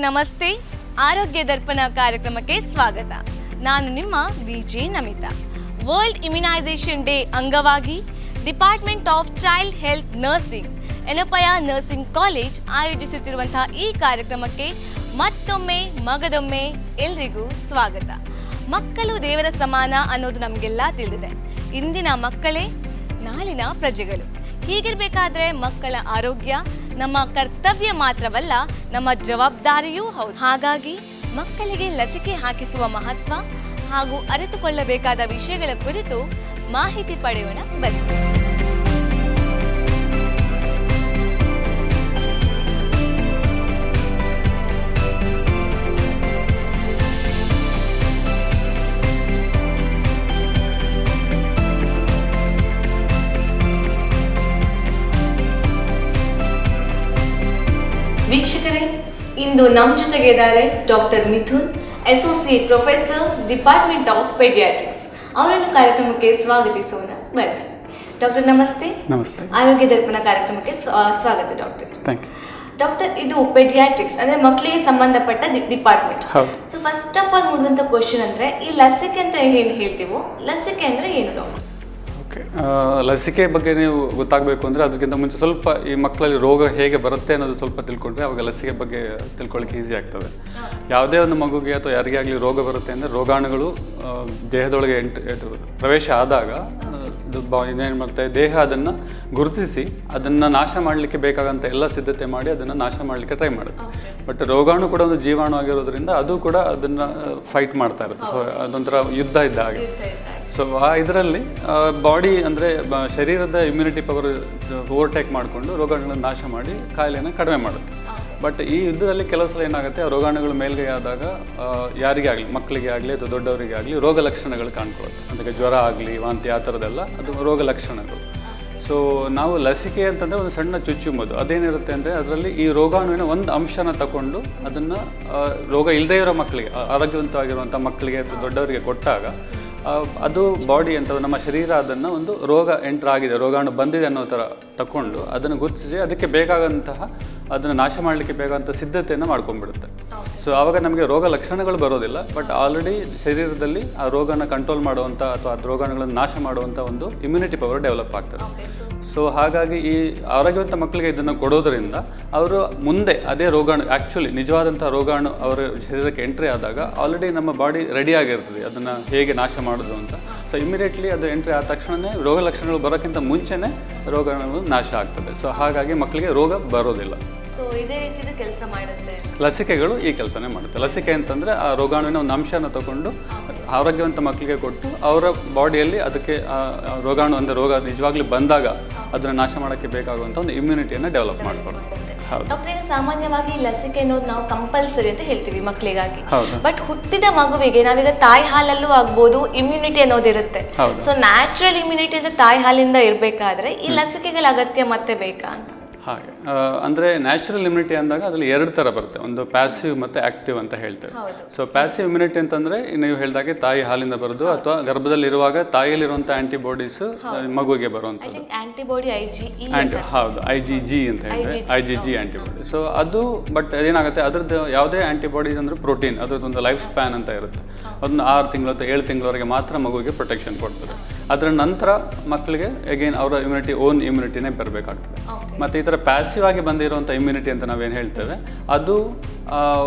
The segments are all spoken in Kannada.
ನಮಸ್ತೆ. ಆರೋಗ್ಯ ದರ್ಪಣ ಕಾರ್ಯಕ್ರಮಕ್ಕೆ ಸ್ವಾಗತ. ನಾನು ನಿಮ್ಮ VJ Namita. World immunisation day ಅಂಗವಾಗಿ department of child health nursing Yenepoya nursing college ಆಯೋಜಿಸುತ್ತಿರುವಂತಹ ಈ ಕಾರ್ಯಕ್ರಮಕ್ಕೆ ಮತ್ತೊಮ್ಮೆ ಮಗದೊಮ್ಮೆ ಎಲ್ರಿಗೂ ಸ್ವಾಗತ. ಮಕ್ಕಳು ದೇವರ ಸಮಾನ ಅನ್ನೋದು ನಮಗೆಲ್ಲ ತಿಳಿದಿದೆ. ಇಂದಿನ ಮಕ್ಕಳೇ ನಾಳಿನ ಪ್ರಜೆಗಳು. ಹೀಗಿರಬೇಕಾದ್ರೆ ಮಕ್ಕಳ ಆರೋಗ್ಯ ನಮ್ಮ ಕರ್ತವ್ಯ ಮಾತ್ರವಲ್ಲ, ನಮ್ಮ ಜವಾಬ್ದಾರಿಯೂ ಹೌದು. ಹಾಗಾಗಿ ಮಕ್ಕಳಿಗೆ ಲಸಿಕೆ ಹಾಕಿಸುವ ಮಹತ್ವ ಹಾಗೂ ಅರಿತುಕೊಳ್ಳಬೇಕಾದ ವಿಷಯಗಳ ಕುರಿತು ಮಾಹಿತಿ ಪಡೆಯೋಣ ಬನ್ನಿ. ವೀಕ್ಷಕರೇ, ಇಂದು ನಮ್ಮ ಜೊತೆಗೆ ಇದ್ದಾರೆ doctor Mithun, associate professor, department of paediatrics. ಅವರನ್ನು ಕಾರ್ಯಕ್ರಮಕ್ಕೆ ಸ್ವಾಗತಿಸೋಣ ಬನ್ನಿ. ಡಾಕ್ಟರ್ ನಮಸ್ತೆ. ನಮಸ್ತೆ. ಆರೋಗ್ಯ ದರ್ಪಣ ಕಾರ್ಯಕ್ರಮಕ್ಕೆ ಸ್ವಾಗತ ಡಾಕ್ಟರ್. Thank you. ಡಾಕ್ಟರ್, ಇದು ಪೆಡಿಯಾಟ್ರಿಕ್ಸ್ ಅಂದ್ರೆ ಮಕ್ಕಳಿಗೆ ಸಂಬಂಧಪಟ್ಟ department. So first of all ನೋಡುವಂತ ಕ್ವಶನ್ ಅಂದ್ರೆ ಈ ಲಸಿಕೆ ಅಂತ ಏನು ಹೇಳ್ತೀವೋ, ಲಸಿಕೆ ಅಂದ್ರೆ ಏನು ಡಾಕ್ಟರ್? ಓಕೆ, ಲಸಿಕೆ ಬಗ್ಗೆ ನೀವು ಗೊತ್ತಾಗಬೇಕು ಅಂದರೆ ಅದಕ್ಕಿಂತ ಮುಂಚೆ ಸ್ವಲ್ಪ ಈ ಮಕ್ಕಳಲ್ಲಿ ರೋಗ ಹೇಗೆ ಬರುತ್ತೆ ಅನ್ನೋದು ಸ್ವಲ್ಪ ತಿಳ್ಕೊಂಡ್ರೆ ಅವಾಗ ಲಸಿಕೆ ಬಗ್ಗೆ ತಿಳ್ಕೊಳ್ಳಿಕ್ಕೆ ಈಸಿ ಆಗ್ತದೆ. ಯಾವುದೇ ಒಂದು ಮಗುಗೆ ಅಥವಾ ಯಾರಿಗೇ ಆಗಲಿ ರೋಗ ಬರುತ್ತೆ ಅಂದರೆ ರೋಗಾಣುಗಳು ದೇಹದೊಳಗೆ ಪ್ರವೇಶ ಆದಾಗ ಇನ್ನೇನು ಮಾಡ್ತಾರೆ, ದೇಹ ಅದನ್ನು ಗುರುತಿಸಿ ಅದನ್ನು ನಾಶ ಮಾಡಲಿಕ್ಕೆ ಬೇಕಾಗಂತ ಎಲ್ಲ ಸಿದ್ಧತೆ ಮಾಡಿ ಅದನ್ನು ನಾಶ ಮಾಡಲಿಕ್ಕೆ ಟ್ರೈ ಮಾಡುತ್ತೆ. ಬಟ್ ರೋಗಾಣು ಕೂಡ ಒಂದು ಜೀವಾಣು ಆಗಿರೋದ್ರಿಂದ ಅದು ಕೂಡ ಅದನ್ನು ಫೈಟ್ ಮಾಡ್ತಾ ಇರುತ್ತೆ. ಸೊ ಅದೊಂಥರ ಯುದ್ಧ ಇದ್ದ ಹಾಗೆ. ಸೊ ಆ ಇದರಲ್ಲಿ ಬಾಡಿ ಅಂದರೆ ಶರೀರದ ಇಮ್ಯುನಿಟಿ ಪವರ್ ಓವರ್ಟೇಕ್ ಮಾಡಿಕೊಂಡು ರೋಗಾಣುಗಳನ್ನು ನಾಶ ಮಾಡಿ ಕಾಯಿಲೆಯನ್ನು ಕಡಿಮೆ ಮಾಡುತ್ತೆ. ಬಟ್ ಈ ಯುದ್ಧದಲ್ಲಿ ಕೆಲವು ಸಲ ಏನಾಗುತ್ತೆ, ಆ ರೋಗಾಣುಗಳು ಮೇಲ್ಗೈ ಆದಾಗ ಯಾರಿಗೇ ಆಗಲಿ, ಮಕ್ಕಳಿಗೆ ಆಗಲಿ ಅಥವಾ ದೊಡ್ಡವರಿಗೆ ಆಗಲಿ ರೋಗ ಲಕ್ಷಣಗಳು ಕಾಣ್ಕೊಳ್ಳುತ್ತೆ. ಅದಕ್ಕೆ ಜ್ವರ ಆಗಲಿ, ವಾಂತಿ, ಆ ಥರದ್ದೆಲ್ಲ ಅದು ರೋಗ ಲಕ್ಷಣಗಳು. ಸೊ ನಾವು ಲಸಿಕೆ ಅಂತಂದರೆ ಒಂದು ಸಣ್ಣ ಚುಚ್ಚುಮದ್ದು. ಅದೇನಿರುತ್ತೆ ಅಂದರೆ ಅದರಲ್ಲಿ ಈ ರೋಗಾಣುವಿನ ಒಂದು ಅಂಶನ ತಗೊಂಡು ಅದನ್ನು ರೋಗ ಇಲ್ಲದೇ ಇರೋ ಮಕ್ಕಳಿಗೆ, ಆರೋಗ್ಯವಂತವಾಗಿರುವಂಥ ಮಕ್ಕಳಿಗೆ ಅಥವಾ ದೊಡ್ಡವರಿಗೆ ಕೊಟ್ಟಾಗ ಅದು ಬಾಡಿ ಅಂತ ನಮ್ಮ ಶರೀರ ಅದನ್ನು ಒಂದು ರೋಗ ಎಂಟರ್ ಆಗಿದೆ, ರೋಗಾಣು ಬಂದಿದೆ ಅನ್ನೋ ಥರ ತಗೊಂಡು ಅದನ್ನು ಗುರುತಿಸಿ ಅದಕ್ಕೆ ಬೇಕಾದಂತಹ ಅದನ್ನು ನಾಶ ಮಾಡಲಿಕ್ಕೆ ಬೇಕಾದಂಥ ಸಿದ್ಧತೆಯನ್ನು ಮಾಡ್ಕೊಂಡ್ಬಿಡುತ್ತೆ. ಸೊ ಆವಾಗ ನಮಗೆ ರೋಗ ಲಕ್ಷಣಗಳು ಬರೋದಿಲ್ಲ, ಬಟ್ ಆಲ್ರೆಡಿ ಶರೀರದಲ್ಲಿ ಆ ರೋಗನ ಕಂಟ್ರೋಲ್ ಮಾಡುವಂಥ ಅಥವಾ ಆ ರೋಗಾಣುಗಳನ್ನು ನಾಶ ಮಾಡುವಂಥ ಒಂದು ಇಮ್ಯುನಿಟಿ ಪವರ್ ಡೆವಲಪ್ ಆಗ್ತದೆ. ಸೊ ಹಾಗಾಗಿ ಈ ಆರೋಗ್ಯವಂತ ಮಕ್ಕಳಿಗೆ ಇದನ್ನು ಕೊಡೋದರಿಂದ ಅವರು ಮುಂದೆ ಅದೇ ರೋಗಾಣು ಆ್ಯಕ್ಚುಲಿ ನಿಜವಾದಂಥ ರೋಗಾಣು ಅವರ ಶರೀರಕ್ಕೆ ಎಂಟ್ರಿ ಆದಾಗ ಆಲ್ರೆಡಿ ನಮ್ಮ ಬಾಡಿ ರೆಡಿ ಆಗಿರ್ತದೆ ಅದನ್ನು ಹೇಗೆ ನಾಶ ಮಾಡೋದು ಅಂತ. ಸೊ ಇಮಿಡಿಯೇಟ್ಲಿ ಅದು ಎಂಟ್ರಿ ಆದ ತಕ್ಷಣವೇ ರೋಗ ಲಕ್ಷಣಗಳು ಬರೋಕ್ಕಿಂತ ಮುಂಚೆನೇ ರೋಗಾಣು ನಾಶ ಆಗ್ತದೆ. ಸೊ ಹಾಗಾಗಿ ಮಕ್ಕಳಿಗೆ ರೋಗ ಬರೋದಿಲ್ಲ. ಸೊ ಇದೇ ರೀತಿದು ಕೆಲಸ ಮಾಡುತ್ತೆ ಲಸಿಕೆಗಳು. ಈ ಕೆಲಸನೇ ಮಾಡುತ್ತೆ. ಲಸಿಕೆ ಅಂತಂದರೆ ಆ ರೋಗಾಣುವಿನ ಒಂದು ಅಂಶನ ತಗೊಂಡು ಆರೋಗ್ಯವಂತ ಮಕ್ಕಳಿಗೆ ಕೊಟ್ಟು ಅವರ ಬಾಡಿಯಲ್ಲಿ ಅದಕ್ಕೆ ರೋಗಾಣು ಅಂದರೆ ರೋಗ ನಿಜವಾಗ್ಲೂ ಬಂದಾಗ ಅದನ್ನು ನಾಶ ಮಾಡೋಕ್ಕೆ ಬೇಕಾಗುವಂಥ ಒಂದು ಇಮ್ಯುನಿಟಿಯನ್ನು ಡೆವಲಪ್ ಮಾಡ್ಕೊಳ್ಳೋದು. ಡಾಕ್ಟರ್, ಈಗ ಸಾಮಾನ್ಯವಾಗಿ ಲಸಿಕೆ ಅನ್ನೋದು ನಾವು ಕಂಪಲ್ಸರಿ ಅಂತ ಹೇಳ್ತೀವಿ ಮಕ್ಕಳಿಗಾಗಿ. ಬಟ್ ಹುಟ್ಟಿದ ಮಗುವಿಗೆ ನಾವೀಗ ತಾಯಿ ಹಾಲಲ್ಲೂ ಆಗ್ಬೋದು ಇಮ್ಯುನಿಟಿ ಅನ್ನೋದಿರುತ್ತೆ. ಸೊ ನ್ಯಾಚುರಲ್ ಇಮ್ಯುನಿಟಿ ಅಂತ ತಾಯಿ ಹಾಲಿಂದ ಇರಬೇಕಾದ್ರೆ ಈ ಲಸಿಕೆಗಳ ಅಗತ್ಯ ಮತ್ತೆ ಬೇಕಾ ಅಂತ? ಹಾಗೆ ಅಂದರೆ ನ್ಯಾಚುರಲ್ ಇಮ್ಯುನಿಟಿ ಅಂದಾಗ ಅದರಲ್ಲಿ ಎರಡು ಥರ ಬರುತ್ತೆ. ಒಂದು ಪ್ಯಾಸಿವ್ ಮತ್ತು ಆ್ಯಕ್ಟಿವ್ ಅಂತ ಹೇಳ್ತೇವೆ. ಸೊ ಪ್ಯಾಸಿವ್ ಇಮ್ಯುನಿಟಿ ಅಂತಂದರೆ ನೀವು ಹೇಳಿದಾಗೆ ತಾಯಿ ಹಾಲಿಂದ ಬರೋದು ಅಥವಾ ಗರ್ಭದಲ್ಲಿರುವಾಗ ತಾಯಿಯಲ್ಲಿರುವಂಥ ಆ್ಯಂಟಿಬಾಡೀಸ್ ಮಗುವಿಗೆ ಬರುವಂಥದ್ದು. ಹೌದು, IgG ಅಂತ ಹೇಳಿದ್ರೆ IgG ಆ್ಯಂಟಿಬಾಡಿ. ಸೊ ಅದು ಬಟ್ ಏನಾಗುತ್ತೆ, ಅದ್ರದ್ದು ಯಾವುದೇ ಆ್ಯಂಟಿಬಾಡೀಸ್ ಅಂದರೆ ಪ್ರೋಟೀನ್, ಅದ್ರದ್ದೊಂದು ಲೈಫ್ ಸ್ಪ್ಯಾನ್ ಅಂತ ಇರುತ್ತೆ. ಅದನ್ನು 6 ತಿಂಗಳು ಅಥವಾ 7 ತಿಂಗಳವರೆಗೆ ಮಾತ್ರ ಮಗುವಿಗೆ ಪ್ರೊಟೆಕ್ಷನ್ ಕೊಡ್ತದೆ. ಅದರ ನಂತರ ಮಕ್ಕಳಿಗೆ ಅಗೇನ್ ಅವರ ಓನ್ ಇಮ್ಯುನಿಟಿನೇ ಬರಬೇಕಾಗ್ತದೆ. ಮತ್ತು ಈ ಥರ ಪ್ಯಾಸಿವ್ ಆಗಿ ಬಂದಿರುವಂಥ ಇಮ್ಯುನಿಟಿ ಅಂತ ನಾವೇನು ಹೇಳ್ತೇವೆ, ಅದು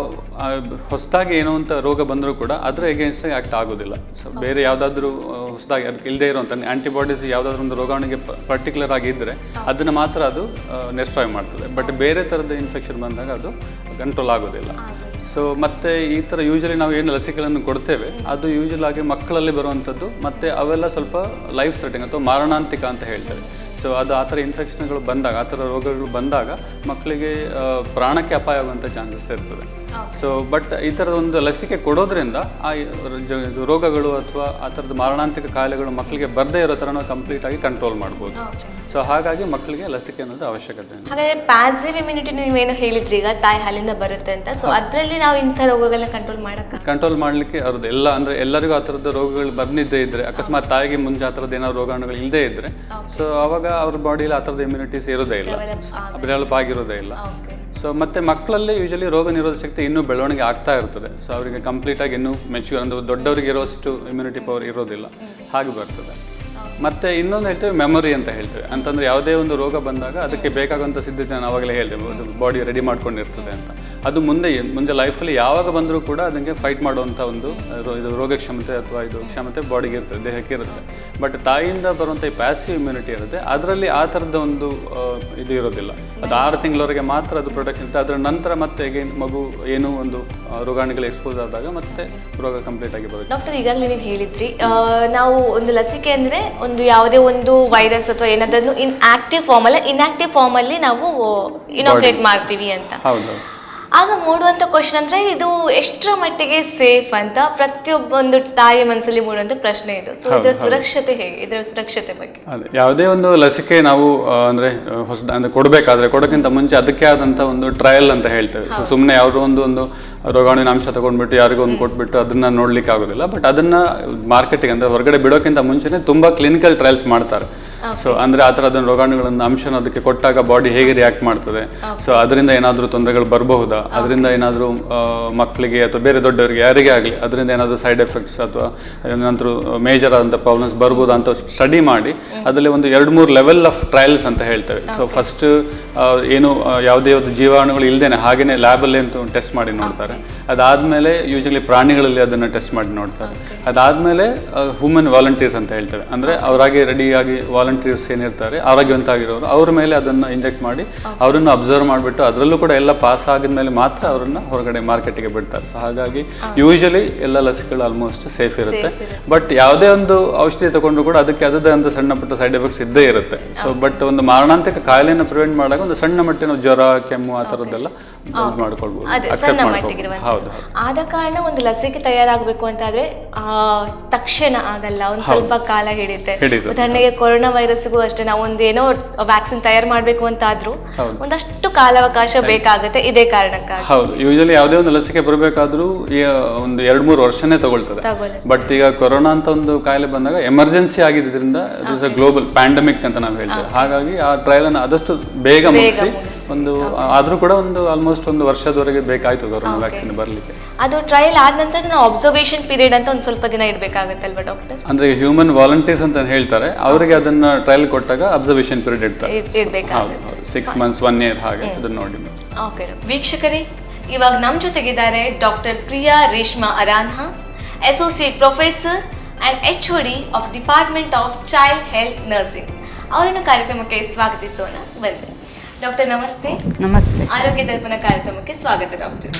ಹೊಸದಾಗಿ ಏನೋ ಅಂತ ರೋಗ ಬಂದರೂ ಕೂಡ ಅದರ ಎಗೇನ್ಸ್ಟಾಗಿ ಆ್ಯಕ್ಟ್ ಆಗೋದಿಲ್ಲ. ಸೊ ಬೇರೆ ಯಾವುದಾದ್ರೂ ಹೊಸದಾಗಿ ಅದಕ್ಕೆ ಇಲ್ಲದೆ ಇರುವಂಥ ಆ್ಯಂಟಿಬಾಡೀಸ್ ಯಾವುದಾದ್ರೂ ಒಂದು ರೋಗಾಣುಗೆ ಪರ್ಟಿಕ್ಯುಲರ್ ಆಗಿ ಇದ್ದರೆ ಅದನ್ನು ಮಾತ್ರ ಅದು ಡೆಸ್ಟ್ರಾಯ್ ಮಾಡ್ತದೆ. ಬಟ್ ಬೇರೆ ಥರದ ಇನ್ಫೆಕ್ಷನ್ ಬಂದಾಗ ಅದು ಕಂಟ್ರೋಲ್ ಆಗೋದಿಲ್ಲ. ಸೊ ಮತ್ತು ಈ ಥರ ಯೂಶಲಿ ನಾವು ಏನು ಲಸಿಕೆಗಳನ್ನು ಕೊಡ್ತೇವೆ ಅದು ಯೂಶಲ್ ಆಗಿ ಮಕ್ಕಳಲ್ಲಿ ಬರುವಂಥದ್ದು, ಮತ್ತು ಅವೆಲ್ಲ ಸ್ವಲ್ಪ ಲೈಫ್ ಥ್ರೆಟಿಂಗ್ ಅಥವಾ ಮಾರಣಾಂತಿಕ ಅಂತ ಹೇಳ್ತೇವೆ. ಸೊ ಅದು ಆ ಥರ ಇನ್ಫೆಕ್ಷನ್ಗಳು ಬಂದಾಗ, ಆ ಥರ ರೋಗಗಳು ಬಂದಾಗ ಮಕ್ಕಳಿಗೆ ಪ್ರಾಣಕ್ಕೆ ಅಪಾಯ ಆಗುವಂಥ ಚಾನ್ಸಸ್ ಇರ್ತದೆ. ಸೊ ಬಟ್ ಈ ಥರದ ಒಂದು ಲಸಿಕೆ ಕೊಡೋದ್ರಿಂದ ಆ ರೋಗಗಳು ಅಥವಾ ಆ ಥರದ ಮಾರಣಾಂತಿಕ ಕಾಯಿಲೆಗಳು ಮಕ್ಕಳಿಗೆ ಬರದೇ ಇರೋ ಥರ ನಾವು ಕಂಪ್ಲೀಟಾಗಿ ಕಂಟ್ರೋಲ್ ಮಾಡ್ಬೋದು. ಸೊ ಹಾಗಾಗಿ ಮಕ್ಕಳಿಗೆ ಲಸಿಕೆ ಅನ್ನೋದು ಅವಶ್ಯಕತೆ. ಹಾಗಾದ್ರೆ ಪ್ಯಾಸಿವ್ ಇಮ್ಯುನಿಟಿ ನೀವೇನು ಹೇಳಿದ್ರಿ ಈಗ ತಾಯಿ ಹಾಲಿಂದ ಬರುತ್ತೆ ಅಂತ, ಸೊ ಅದರಲ್ಲಿ ನಾವು ಇಂಥ ರೋಗಗಳನ್ನ ಕಂಟ್ರೋಲ್ ಮಾಡಲಿಕ್ಕೆ ಅವ್ರದ್ದು ಎಲ್ಲ ಅಂದರೆ ಎಲ್ಲರಿಗೂ ಆ ಥರದ ರೋಗಗಳು ಬಂದಿದ್ದೇ ಇದ್ದರೆ, ಅಕಸ್ಮಾತ್ ತಾಯಿಗೆ ಮುಂಚೆ ಆ ಥರದ್ದು ಏನಾದ್ರು ರೋಗಾಣುಗಳು ಇಲ್ಲದೇ ಇದ್ದರೆ, ಸೊ ಅವಾಗ ಅವ್ರ ಬಾಡಿಯಲ್ಲಿ ಆ ಥರದ ಇಮ್ಯುನಿಟೀಸ್ ಇರೋದೇ ಇಲ್ಲ, ಡೆವಲಪ್ ಆಗಿರೋದೇ ಇಲ್ಲ. ಸೊ ಮತ್ತು ಮಕ್ಕಳಲ್ಲಿ ಯೂಶಲಿ ರೋಗ ನಿರೋಧಕ ಶಕ್ತಿ ಇನ್ನೂ ಬೆಳವಣಿಗೆ ಆಗ್ತಾ ಇರ್ತದೆ. ಸೊ ಅವರಿಗೆ ಕಂಪ್ಲೀಟಾಗಿ ಇನ್ನೂ ಮೆಚ್ಯೂರ್ ಅಂದರೆ ದೊಡ್ಡವರಿಗೆ ಇರೋಷ್ಟು ಇಮ್ಯುನಿಟಿ ಪವರ್ ಇರೋದಿಲ್ಲ, ಹಾಗೆ ಬರ್ತದೆ. ಮತ್ತು ಇನ್ನೊಂದು ಹೇಳ್ತೇವೆ ಮೆಮೊರಿ ಅಂತ ಹೇಳ್ತೇವೆ. ಅಂತಂದರೆ ಯಾವುದೇ ಒಂದು ರೋಗ ಬಂದಾಗ ಅದಕ್ಕೆ ಬೇಕಾಗುವಂಥ ಸಿದ್ಧತೆ ನಾನು ಆವಾಗಲೇ ಹೇಳ್ತೇವೆ, ಬಾಡಿ ರೆಡಿ ಮಾಡ್ಕೊಂಡಿರ್ತದೆ ಅಂತ. ಅದು ಮುಂದೆ ಲೈಫಲ್ಲಿ ಯಾವಾಗ ಬಂದರೂ ಕೂಡ ಅದಕ್ಕೆ ಫೈಟ್ ಮಾಡುವಂಥ ಒಂದು ಇದು ರೋಗ ಕ್ಷಮತೆ ಅಥವಾ ಇದು ಕ್ಷಮತೆ ಬಾಡಿಗೆ ಇರ್ತದೆ, ದೇಹಕ್ಕೆ ಇರುತ್ತೆ. ಬಟ್ ತಾಯಿಯಿಂದ ಬರುವಂಥ ಈ ಪ್ಯಾಸಿವ್ ಇಮ್ಯುನಿಟಿ ಇರುತ್ತೆ, ಅದರಲ್ಲಿ ಆ ಥರದ ಒಂದು ಇದು ಇರೋದಿಲ್ಲ. ಅದು 6 ತಿಂಗಳವರೆಗೆ ಮಾತ್ರ ಅದು ಪ್ರೊಟೆಕ್ಷನ್ ಇರುತ್ತೆ. ಅದರ ನಂತರ ಮತ್ತೆ ಅಗೇನ್ ಮಗು ಏನೋ ಒಂದು ರೋಗಾಣುಗಳು ಎಕ್ಸ್ಪೋಸ್ ಆದಾಗ ಮತ್ತೆ ರೋಗ ಕಂಪ್ಲೀಟ್ ಆಗಿ ಬರುತ್ತೆ. ಡಾಕ್ಟರ್, ಈಗಾಗಲೇ ನೀವು ಹೇಳಿದ್ರಿ ನಾವು ಒಂದು ಲಸಿಕೆ ಅಂದರೆ ಒಂದು ಯಾವುದೇ ಒಂದು ವೈರಸ್ ಅಥವಾ ಏನಾದ್ರೂ ಆಕ್ಟಿವ್ ಫಾರ್ಮ್ ಅಲ್ಲ ಇನ್ಆಕ್ಟಿವ್ ಫಾರ್ಮ್ ಅಲ್ಲಿ ನಾವು ಇನಾಗ್ರೇಟ್ ಮಾಡ್ತೀವಿ ಅಂತ. ಹೌದು. ಆಗ ಮೂಡುವಂಥ ಕ್ವಶನ್ ಅಂದರೆ ಇದು ಎಷ್ಟರ ಮಟ್ಟಿಗೆ ಸೇಫ್ ಅಂತ ಪ್ರತಿಯೊಬ್ಬೊಂದು ತಾಯಿಯ ಮನಸ್ಸಲ್ಲಿ ಮೂಡುವಂಥ ಪ್ರಶ್ನೆ ಇದು. ಸೊ ಇದರ ಸುರಕ್ಷತೆ ಹೇಗೆ, ಇದರ ಸುರಕ್ಷತೆ ಬಗ್ಗೆ? ಅದೇ ಯಾವುದೇ ಒಂದು ಲಸಿಕೆ ನಾವು ಅಂದರೆ ಹೊಸದ ಕೊಡಬೇಕಾದ್ರೆ ಕೊಡೋಕ್ಕಿಂತ ಮುಂಚೆ ಅದಕ್ಕೆ ಆದಂಥ ಒಂದು ಟ್ರಯಲ್ ಅಂತ ಹೇಳ್ತೇವೆ. ಸೊ ಸುಮ್ಮನೆ ಯಾವುದೋ ಒಂದು ರೋಗಾಣುವಿನ ಅಂಶ ತಗೊಂಡ್ಬಿಟ್ಟು ಯಾರಿಗೂ ಒಂದು ಕೊಟ್ಬಿಟ್ಟು ಅದನ್ನ ನೋಡ್ಲಿಕ್ಕೆ ಆಗೋದಿಲ್ಲ. ಬಟ್ ಅದನ್ನ ಮಾರ್ಕೆಟಿಗೆ ಅಂದರೆ ಹೊರಗಡೆ ಬಿಡೋಕ್ಕಿಂತ ಮುಂಚೆನೇ ತುಂಬ ಕ್ಲಿನಿಕಲ್ ಟ್ರಯಲ್ಸ್ ಮಾಡ್ತಾರೆ. ಸೊ ಅಂದರೆ ಆ ಥರ ಅದನ್ನು ರೋಗಾಣುಗಳನ್ನು ಅಂಶನ ಅದಕ್ಕೆ ಕೊಟ್ಟಾಗ ಬಾಡಿ ಹೇಗೆ ರಿಯಾಕ್ಟ್ ಮಾಡ್ತದೆ, ಸೊ ಅದರಿಂದ ಏನಾದರೂ ತೊಂದರೆಗಳು ಬರಬಹುದಾ, ಅದರಿಂದ ಏನಾದರೂ ಮಕ್ಕಳಿಗೆ ಅಥವಾ ಬೇರೆ ದೊಡ್ಡವರಿಗೆ ಯಾರಿಗೇ ಆಗಲಿ ಅದರಿಂದ ಏನಾದರೂ ಸೈಡ್ ಎಫೆಕ್ಟ್ಸ್ ಅಥವಾ ಏನಾದರೂ ಮೇಜರ್ ಆದಂಥ ಪ್ರಾಬ್ಲಮ್ಸ್ ಬರ್ಬೋದಾ ಅಂತ ಸ್ಟಡಿ ಮಾಡಿ ಅದರಲ್ಲಿ ಒಂದು 2-3 ಲೆವೆಲ್ ಆಫ್ ಟ್ರಯಲ್ಸ್ ಅಂತ ಹೇಳ್ತೇವೆ. ಸೊ ಫಸ್ಟ್ ಏನು ಯಾವುದೇ ಒಂದು ಜೀವಾಣುಗಳು ಇಲ್ಲದೇನೆ ಹಾಗೆಯೇ ಲ್ಯಾಬಲ್ಲಿ ಅಂತೂ ಟೆಸ್ಟ್ ಮಾಡಿ ನೋಡ್ತಾರೆ. ಅದಾದಮೇಲೆ ಯೂಶಲಿ ಪ್ರಾಣಿಗಳಲ್ಲಿ ಅದನ್ನು ಟೆಸ್ಟ್ ಮಾಡಿ ನೋಡ್ತಾರೆ. ಅದಾದಮೇಲೆ ಹ್ಯೂಮನ್ ವಾಲಂಟಿಯರ್ಸ್ ಅಂತ ಹೇಳ್ತೇವೆ, ಅಂದರೆ ಅವರಾಗಿ ರೆಡಿಯಾಗಿ ವಾಲಂಟಿಯರ್ಸ್ ಏನಿರ್ತಾರೆ ಆರೋಗ್ಯವಂತ ಆಗಿರೋರು ಅವ್ರ ಮೇಲೆ ಅದನ್ನು ಇಂಜೆಕ್ಟ್ ಮಾಡಿ ಅವರನ್ನು ಅಬ್ಸರ್ವ್ ಮಾಡಿಬಿಟ್ಟು ಅದರಲ್ಲೂ ಕೂಡ ಎಲ್ಲ ಪಾಸ್ ಆಗಿದ್ಮೇಲೆ ಮಾತ್ರ ಅವರನ್ನು ಹೊರಗಡೆ ಮಾರ್ಕೆಟಿಗೆ ಬಿಡ್ತಾರೆ. ಸೊ ಹಾಗಾಗಿ ಯೂಶಲಿ ಎಲ್ಲ ಲಸಿಕೆಗಳು ಆಲ್ಮೋಸ್ಟ್ ಸೇಫ್ ಇರುತ್ತೆ. ಬಟ್ ಯಾವುದೇ ಒಂದು ಔಷಧಿ ತಗೊಂಡ್ರು ಕೂಡ ಅದಕ್ಕೆ ಅದದೇ ಒಂದು ಸಣ್ಣ ಪುಟ್ಟ ಸೈಡ್ ಎಫೆಕ್ಟ್ಸ್ ಇದ್ದೇ ಇರುತ್ತೆ. ಸೊ ಬಟ್ ಒಂದು ಮಾರಣಾಂತಿಕ ಕಾಯಿಲೆಯನ್ನು ಪ್ರಿವೆಂಟ್ ಮಾಡಿದಾಗ ಒಂದು ಸಣ್ಣ ಮಟ್ಟಿನ ಜ್ವರ, ಕೆಮ್ಮು ಆ ಥರದ್ದೆಲ್ಲ ಮಾಡ್ಕೊಳ್ಬಹುದು. ಹೌದು. ಆದ ಕಾರಣ ಒಂದು ಲಸಿಕೆ ತಯಾರಾಗಬೇಕು ಅಂತಾದ್ರೆ ತಕ್ಷಣ ಆಗಲ್ಲ, ಒಂದು ಸ್ವಲ್ಪ ಕಾಲ ಹಿಡಿಯುತ್ತೆ. ಉದಾಹರಣೆಗೆ ಕೊರೋನಾ ವೈರಸ್ಗೂ ಅಷ್ಟೇ, ನಾವು ಒಂದೇನೋ ವ್ಯಾಕ್ಸಿನ್ ತಯಾರು ಮಾಡಬೇಕು ಅಂತ ಆದ್ರೂ ಒಂದಷ್ಟು ಕಾಲಾವಕಾಶ ಬೇಕಾಗುತ್ತೆ ಇದೇ ಕಾರಣಕ್ಕಾಗಿ. ಹೌದು, ಯೂಶಲಿ ಯಾವುದೇ ಒಂದು ಲಸಿಕೆ ಬರಬೇಕಾದ್ರೂ ಒಂದು 2-3 ವರ್ಷನೇ ತಗೊಳ್ತದೆ. ಬಟ್ ಈಗ ಕೊರೋನಾ ಅಂತ ಒಂದು ಕಾಯಿಲೆ ಬಂದಾಗ ಎಮರ್ಜೆನ್ಸಿ ಆಗಿದ್ದರಿಂದ ಗ್ಲೋಬಲ್ ಪ್ಯಾಂಡಮಿಕ್ ಅಂತ ನಾವು ಹೇಳ್ತೇವೆ. ಹಾಗಾಗಿ ಆ ಟ್ರಯಲ್ ಅನ್ನು ಆದಷ್ಟು ಬೇಗ ಮುಗಿಸಿ ಒಂದು ಆದ್ರೂ ಕೂಡ ಒಂದು ಆಲ್ಮೋಸ್ಟ್ 1 ವರ್ಷದವರೆಗೆ ಬೇಕಾಯ್ತು ಕೊರೋನಾ ವ್ಯಾಕ್ಸಿನ್ ಬರಲಿಕ್ಕೆ. ಅದು ಟ್ರಯಲ್ ಆದ ನಂತರ ನಾವು ಅಬ್ಸರ್ವೇಷನ್ ಪೀರಿಯಡ್ ಅಂತ ಒಂದು ಸ್ವಲ್ಪ ದಿನ ಇಡಬೇಕಾಗುತ್ತಲ್ವಾ ಡಾಕ್ಟರ್? ಅಂದ್ರೆ ಹ್ಯೂಮನ್ ವಾಲಂಟಿಯರ್ಸ್ ಅಂತ ಹೇಳ್ತಾರೆ, ಅವರಿಗೆ ಅದನ್ನ ಟ್ರಯಲ್ ಕೊಟ್ಟಾಗ ಅಬ್ಸರ್ವೇಷನ್ ಪೀರಿಯಡ್ ಇಡ್ತಾರೆ. 6 months 1 year ಹಾಗೆ ಅದನ್ನ ನೋಡಿ. ಓಕೆ ವೀಕ್ಷಕರೇ, ಇವಾಗ ನಮ್ಮ ಜೊತೆಗಿದ್ದಾರೆ doctor Priya Reshma Aranha, associate professor and HOD of department of child health nursing. ಅವರನ್ನು ಕಾರ್ಯಕ್ರಮಕ್ಕೆ ಸ್ವಾಗತಿಸೋಣ, ಬನ್ನಿ. ಡಾಕ್ಟರ್ ನಮಸ್ತೆ. ನಮಸ್ತೆ. ಆರೋಗ್ಯ ದರ್ಪಣ ಕಾರ್ಯಕ್ರಮಕ್ಕೆ ಸ್ವಾಗತ ಡಾಕ್ಟರ್.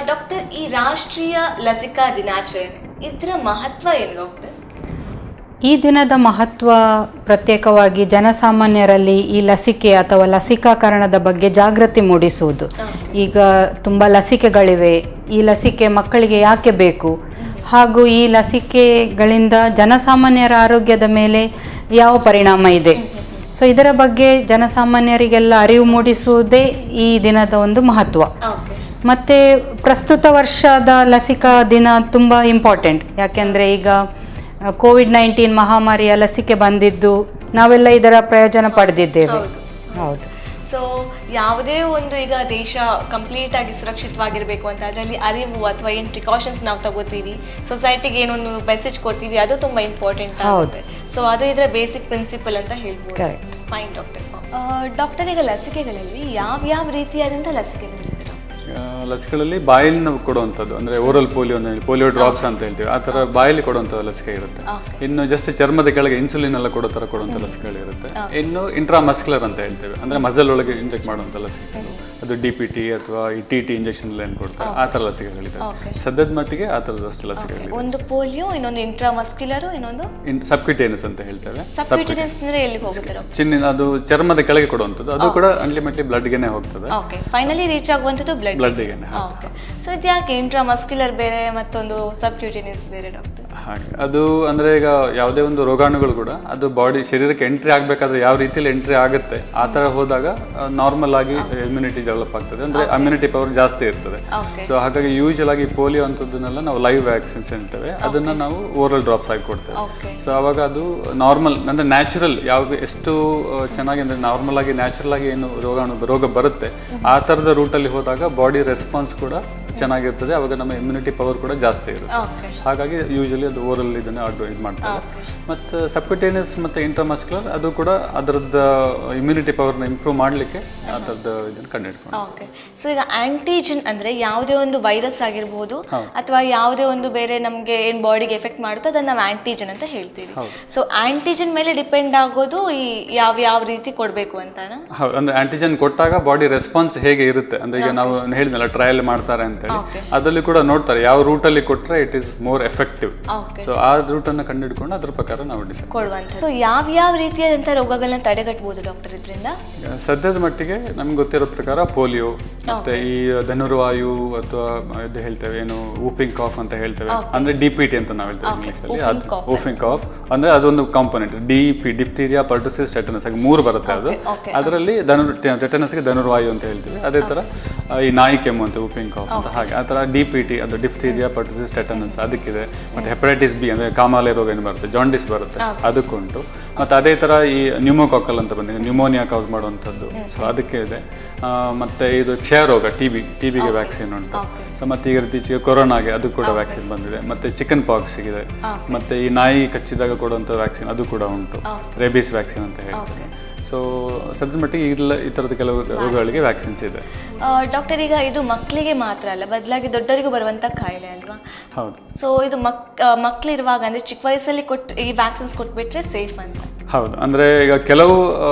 ಡಾಕ್ಟರ್, ಈ ರಾಷ್ಟ್ರೀಯ ಲಸಿಕಾ ದಿನಾಚರಣೆ ಇದರ ಮಹತ್ವ ಏನು ಡಾಕ್ಟರ್? ಈ ದಿನದ ಮಹತ್ವ ಪ್ರತ್ಯೇಕವಾಗಿ ಜನಸಾಮಾನ್ಯರಲ್ಲಿ ಈ ಲಸಿಕೆ ಅಥವಾ ಲಸಿಕಾಕರಣದ ಬಗ್ಗೆ ಜಾಗೃತಿ ಮೂಡಿಸುವುದು. ಈಗ ತುಂಬ ಲಸಿಕೆಗಳಿವೆ, ಈ ಲಸಿಕೆ ಮಕ್ಕಳಿಗೆ ಯಾಕೆ ಬೇಕು, ಹಾಗೂ ಈ ಲಸಿಕೆಗಳಿಂದ ಜನಸಾಮಾನ್ಯರ ಆರೋಗ್ಯದ ಮೇಲೆ ಯಾವ ಪರಿಣಾಮ ಇದೆ, ಸೊ ಇದರ ಬಗ್ಗೆ ಜನಸಾಮಾನ್ಯರಿಗೆಲ್ಲ ಅರಿವು ಮೂಡಿಸುವುದೇ ಈ ದಿನದ ಒಂದು ಮಹತ್ವ. ಮತ್ತು ಪ್ರಸ್ತುತ ವರ್ಷದ ಲಸಿಕಾ ದಿನ ತುಂಬ ಇಂಪಾರ್ಟೆಂಟ್, ಯಾಕೆಂದರೆ ಈಗ COVID-19 ಮಹಾಮಾರಿಯ ಲಸಿಕೆ ಬಂದಿದ್ದು ನಾವೆಲ್ಲ ಇದರ ಪ್ರಯೋಜನ ಪಡೆದಿದ್ದೇವೆ. ಹೌದು. ಸೊ ಯಾವುದೇ ಒಂದು ಈಗ ದೇಶ ಕಂಪ್ಲೀಟ್ ಆಗಿ ಸುರಕ್ಷಿತವಾಗಿರಬೇಕು ಅಂತ ಅದರಲ್ಲಿ ಅರಿವು ಅಥವಾ ಏನು ಪ್ರಿಕಾಷನ್ಸ್ ನಾವು ತಗೋತೀವಿ, ಸೊಸೈಟಿಗೆ ಏನೊಂದು ಮೆಸೇಜ್ ಕೊಡ್ತೀವಿ, ಅದು ತುಂಬ ಇಂಪಾರ್ಟೆಂಟ್ ಆಗುತ್ತೆ. ಸೊ ಅದು ಇದರ ಬೇಸಿಕ್ ಪ್ರಿನ್ಸಿಪಲ್ ಅಂತ ಹೇಳ್ಬೋದು. ಕರೆಕ್ಟ್. Fine doctor. ಡಾಕ್ಟರ್, ಈಗ ಲಸಿಕೆಗಳಲ್ಲಿ ಯಾವ ರೀತಿಯಾದಂಥ ಲಸಿಕೆಗಳಿದೆ? ಲಸಿಕೆಗಳಲ್ಲಿ ಬಾಯಲ್ಲಿ ನಾವು ಕೊಡುವಂಥದ್ದು ಅಂದರೆ ಓರಲ್ ಪೋಲಿಯೋ ಡ್ರಾಪ್ಸ್ ಅಂತ ಹೇಳ್ತೀವಿ, ಆ ಥರ ಬಾಯಲ್ಲಿ ಕೊಡುವಂಥ ಲಸಿಕೆ ಇರುತ್ತೆ. ಇನ್ನು ಜಸ್ಟ್ ಚರ್ಮದ ಕೆಳಗೆ ಇನ್ಸುಲಿನ್ ಎಲ್ಲ ಕೊಡೋ ಥರ ಕೊಡುವಂಥ ಲಸಿಕೆಗಳಿರುತ್ತೆ. ಇನ್ನು ಇಂಟ್ರಾಮಸ್ಕ್ಯುಲರ್ ಅಂತ ಹೇಳ್ತೇವೆ, ಅಂದರೆ ಮಸಲ್ ಒಳಗೆ ಇಂಜೆಕ್ಟ್ ಮಾಡುವಂಥ ಲಸಿಕೆಗಳು, ಅದು DPT ಅಥವಾ ಈ TT ಇಂಜೆಕ್ಷನ್ ಏನು ಕೊಡ್ತಾರೆ ಆ ಥರ ಲಸಿಕೆಗಳಿದೆ. ಸದ್ಯದ ಮಟ್ಟಿಗೆ ಆ ಥರದಷ್ಟು ಲಸಿಕೆಗಳಿದೆ. ಒಂದು ಪೋಲಿಯೋ, ಇನ್ನೊಂದು ಇಂಟ್ರಾಮಸ್ಕ್ಯುಲರ್, ಇನ್ನೊಂದು ಸಬ್ಕ್ಯೂಟೇನಿಯಸ್ ಅಂತ ಹೇಳ್ತೇವೆ. ಸಬ್ಕ್ಯೂಟೇನಿಯಸ್ ಅಂದ್ರೆ ಎಲ್ಲಿ ಹೋಗುತ್ತೆ? ಚಿನ್ನಿನ ಅದು ಚರ್ಮದ ಕೆಳಗೆ ಕೊಡುವಂಥದ್ದು, ಅದು ಕೂಡ ಅಲ್ಟಿಮೇಟ್ಲಿ ಬ್ಲಡ್ಗೆನೆ ಹೋಗ್ತದೆ. ಓಕೆ, ಫೈನಲಿ ರೀಚ್ ಆಗುವಂಥದ್ದು ಬ್ಲಡ್ಗೆ. ಓಕೆ, ಸೊ ಇದು ಯಾಕೆ ಇಂಟ್ರಾಮಸ್ಕ್ಯುಲರ್ ಬೇರೆ ಮತ್ತೊಂದು ಸಬ್ಕ್ಯೂಟೇನಿಯಸ್ ಬೇರೆ ಡಾಕ್ಟರ್? ಹಾಗೆ ಅದು ಅಂದರೆ ಈಗ ಯಾವುದೇ ಒಂದು ರೋಗಾಣುಗಳು ಕೂಡ ಅದು ಬಾಡಿ ಶರೀರಕ್ಕೆ ಎಂಟ್ರಿ ಆಗಬೇಕಾದ್ರೆ ಯಾವ ರೀತಿಯಲ್ಲಿ ಎಂಟ್ರಿ ಆಗುತ್ತೆ ಆ ಥರ ಹೋದಾಗ ನಾರ್ಮಲ್ ಆಗಿ ಇಮ್ಯುನಿಟಿ ಡೆವಲಪ್ ಆಗ್ತದೆ, ಅಂದರೆ ಇಮ್ಯುನಿಟಿ ಪವರ್ ಜಾಸ್ತಿ ಇರ್ತದೆ. ಸೊ ಹಾಗಾಗಿ ಯೂಶಲ್ ಆಗಿ ಪೋಲಿಯೋ ಅಂಥದ್ದನ್ನೆಲ್ಲ ನಾವು ಲೈವ್ ವ್ಯಾಕ್ಸಿನ್ಸ್ ಹೇಳ್ತೇವೆ, ಅದನ್ನು ನಾವು ಓರಲ್ ಡ್ರಾಪ್ಸ್ ಆಗಿ ಕೊಡ್ತೇವೆ. ಸೊ ಆವಾಗ ಅದು ನಾರ್ಮಲ್ ಅಂದರೆ ನ್ಯಾಚುರಲ್ ಯಾವ ಎಷ್ಟು ಚೆನ್ನಾಗಿ ಅಂದರೆ ನಾರ್ಮಲ್ ಆಗಿ ನ್ಯಾಚುರಲ್ ಆಗಿ ಏನು ರೋಗ ಬರುತ್ತೆ ಆ ಥರದ ರೂಟಲ್ಲಿ ಹೋದಾಗ ಬಾಡಿ ರೆಸ್ಪಾನ್ಸ್ ಕೂಡ ಚೆನ್ನಾಗಿರ್ತದೆ, ಅವಾಗ ನಮ್ಮ ಇಮ್ಯುನಿಟಿ ಪವರ್ ಕೂಡ ಜಾಸ್ತಿ ಇರುತ್ತೆ. ಹಾಗಾಗಿ ಯೂಶಲಿ ಅದು ಓರಲ್ ಇದನ್ನು ಇದು ಮಾಡ್ತಾರೆ. ಮತ್ತು ಸಬ್ಕ್ಯುಟೇನಿಯಸ್ ಮತ್ತು ಇಂಟ್ರಾಮಸ್ಕ್ಯುಲರ್ ಅದು ಕೂಡ ಅದರದ್ದು ಇಮ್ಯುನಿಟಿ ಪವರ್ನ ಇಂಪ್ರೂವ್ ಮಾಡಲಿಕ್ಕೆ ಆ ಥರದ್ದು ಇದನ್ನು ಕಂಡುಹಿಡ್ಕೊಂಡು. ಓಕೆ, ಸೊ ಈಗ ಆಂಟಿಜನ್ ಅಂದರೆ ಯಾವುದೇ ಒಂದು ವೈರಸ್ ಆಗಿರ್ಬೋದು ಅಥವಾ ಯಾವುದೇ ಒಂದು ಬೇರೆ ನಮಗೆ ಏನು ಬಾಡಿಗೆ ಎಫೆಕ್ಟ್ ಮಾಡುತ್ತೋ ಅದನ್ನು ನಾವು ಆಂಟಿಜನ್ ಅಂತ ಹೇಳ್ತೀವಿ. ಸೊ ಆಂಟಿಜನ್ ಮೇಲೆ ಡಿಪೆಂಡ್ ಆಗೋದು ಈ ಯಾವ ರೀತಿ ಕೊಡಬೇಕು ಅಂತಾನ? ಹೌದು, ಅಂದರೆ ಆಂಟಿಜನ್ ಕೊಟ್ಟಾಗ ಬಾಡಿ ರೆಸ್ಪಾನ್ಸ್ ಹೇಗೆ ಇರುತ್ತೆ ಅಂದರೆ ಈಗ ನಾವು ಹೇಳಿದ್ನಲ್ಲ ಟ್ರಯಲ್ ಮಾಡ್ತಾರೆ ಅಂತೇಳಿ, ಅದರಲ್ಲಿ ಕೂಡ ನೋಡ್ತಾರೆ ಯಾವ ರೂಟಲ್ಲಿ ಕೊಟ್ಟರೆ it is more effective. So ಆ ರೂಟನ್ನು ಕಂಡುಹಿಡ್ಕೊಂಡು ಅದ್ರ ಪ್ರಕಾರ ನಾವು ಡಿಸೈಡ್ ಕೊಡುವಂಥದ್ದು. ಸೊ ಯಾವ ರೀತಿಯಾದಂಥ ರೋಗಗಳನ್ನ ತಡೆಗಟ್ಟಬಹುದು ಡಾಕ್ಟರ್ ಇದರಿಂದ? ಸದ್ಯದ ಮಟ್ಟಿಗೆ ನಮ್ಗೆ ಗೊತ್ತಿರೋ ಪ್ರಕಾರ ಪೋಲಿಯೋ ಮತ್ತೆ ಈ ಧನುರ್ವಾಯು ಅಥವಾ ಇದು ಹೇಳ್ತೇವೆ ಏನು ವೂಪಿಂಗ್ ಕಾಫ್ ಅಂತ ಹೇಳ್ತೇವೆ, ಅಂದ್ರೆ DPT ಅಂತ ನಾವು ಹೇಳ್ತೇವೆ ಇಂಗ್ಲಿಷಲ್ಲಿ. ಅದು ವೂಪಿಂಗ್ ಕಾಫ್ ಅಂದ್ರೆ ಅದೊಂದು ಕಾಂಪೊನೆಂಟ್. ಡಿಪ್ತೀರಿಯಾ, ಪರ್ಟುಸಿಸ್, ಟೆಟನಸ್ ಆಗಿ 3 ಬರುತ್ತೆ. ಅದು ಅದರಲ್ಲಿ ಟೆಟನಸ್ಗೆ ಧನುರ್ವಾಯು ಅಂತ ಹೇಳ್ತೀವಿ. ಅದೇ ತರ ಈ ನಾಯಿ ಕೆಮ್ಮು ಅಂತ ವೂಪಿಂಗ್ ಕಾಫ್ ಅಂತ, ಹಾಗೆ ಆ ಥರ DPT ಅದು ಡಿಫ್ತೀರಿಯಾ, ಪರ್ಟುಸಿಸ್, ಟೆಟನಸ್ ಅದಕ್ಕಿದೆ. ಮತ್ತು ಹೆಪಟೈಟಿಸ್ B ಅಂದರೆ ಕಾಮಾಲೆ ರೋಗ ಏನು ಬರುತ್ತೆ, ಜಾಂಡಿಸ್ ಬರುತ್ತೆ, ಅದಕ್ಕುಂಟು. ಮತ್ತು ಅದೇ ಥರ ಈ ನ್ಯೂಮೋಕಾಕಲ್ ಅಂತ ಬಂದಿದೆ, ನ್ಯೂಮೋನಿಯಾ ಕಾಸ್ ಮಾಡುವಂಥದ್ದು, ಸೊ ಅದಕ್ಕೆ ಇದೆ. ಮತ್ತು ಇದು ಕ್ಷಯ ರೋಗ, TBಗೆ ವ್ಯಾಕ್ಸಿನ್ ಉಂಟು. ಸೊ ಮತ್ತು ಈಗ ಇತ್ತೀಚೆಗೆ ಕೊರೋನಾಗೆ ಅದು ಕೂಡ ವ್ಯಾಕ್ಸಿನ್ ಬಂದಿದೆ. ಮತ್ತು ಚಿಕನ್ ಪಾಕ್ಸ್ಗಿದೆ, ಮತ್ತು ಈ ನಾಯಿ ಕಚ್ಚಿದಾಗ ಕೊಡುವಂಥ ವ್ಯಾಕ್ಸಿನ್ ಅದು ಕೂಡ ಉಂಟು, ರೇಬೀಸ್ ವ್ಯಾಕ್ಸಿನ್ ಅಂತ ಹೇಳ್ತಾರೆ. ಸೊ ಸದ್ಯದ ಮಟ್ಟಿಗೆ ಈ ಥರದ ಕೆಲವು ರೋಗಗಳಿಗೆ ವ್ಯಾಕ್ಸಿನ್ಸ್ ಇದೆ. ಡಾಕ್ಟರ್, ಈಗ ಇದು ಮಕ್ಕಳಿಗೆ ಮಾತ್ರ ಅಲ್ಲ, ಬದಲಾಗಿ ದೊಡ್ಡರಿಗೂ ಬರುವಂಥ ಕಾಯಿಲೆ ಅಲ್ವಾ? ಹೌದು. ಸೊ ಇದು ಮಕ್ಕಳಿರುವಾಗ ಅಂದರೆ ಚಿಕ್ಕ ವಯಸ್ಸಲ್ಲಿ ಈ ವ್ಯಾಕ್ಸಿನ್ಸ್ ಕೊಟ್ಬಿಟ್ರೆ ಸೇಫ್ ಅಂತ? ಹೌದು, ಅಂದರೆ ಈಗ ಕೆಲವು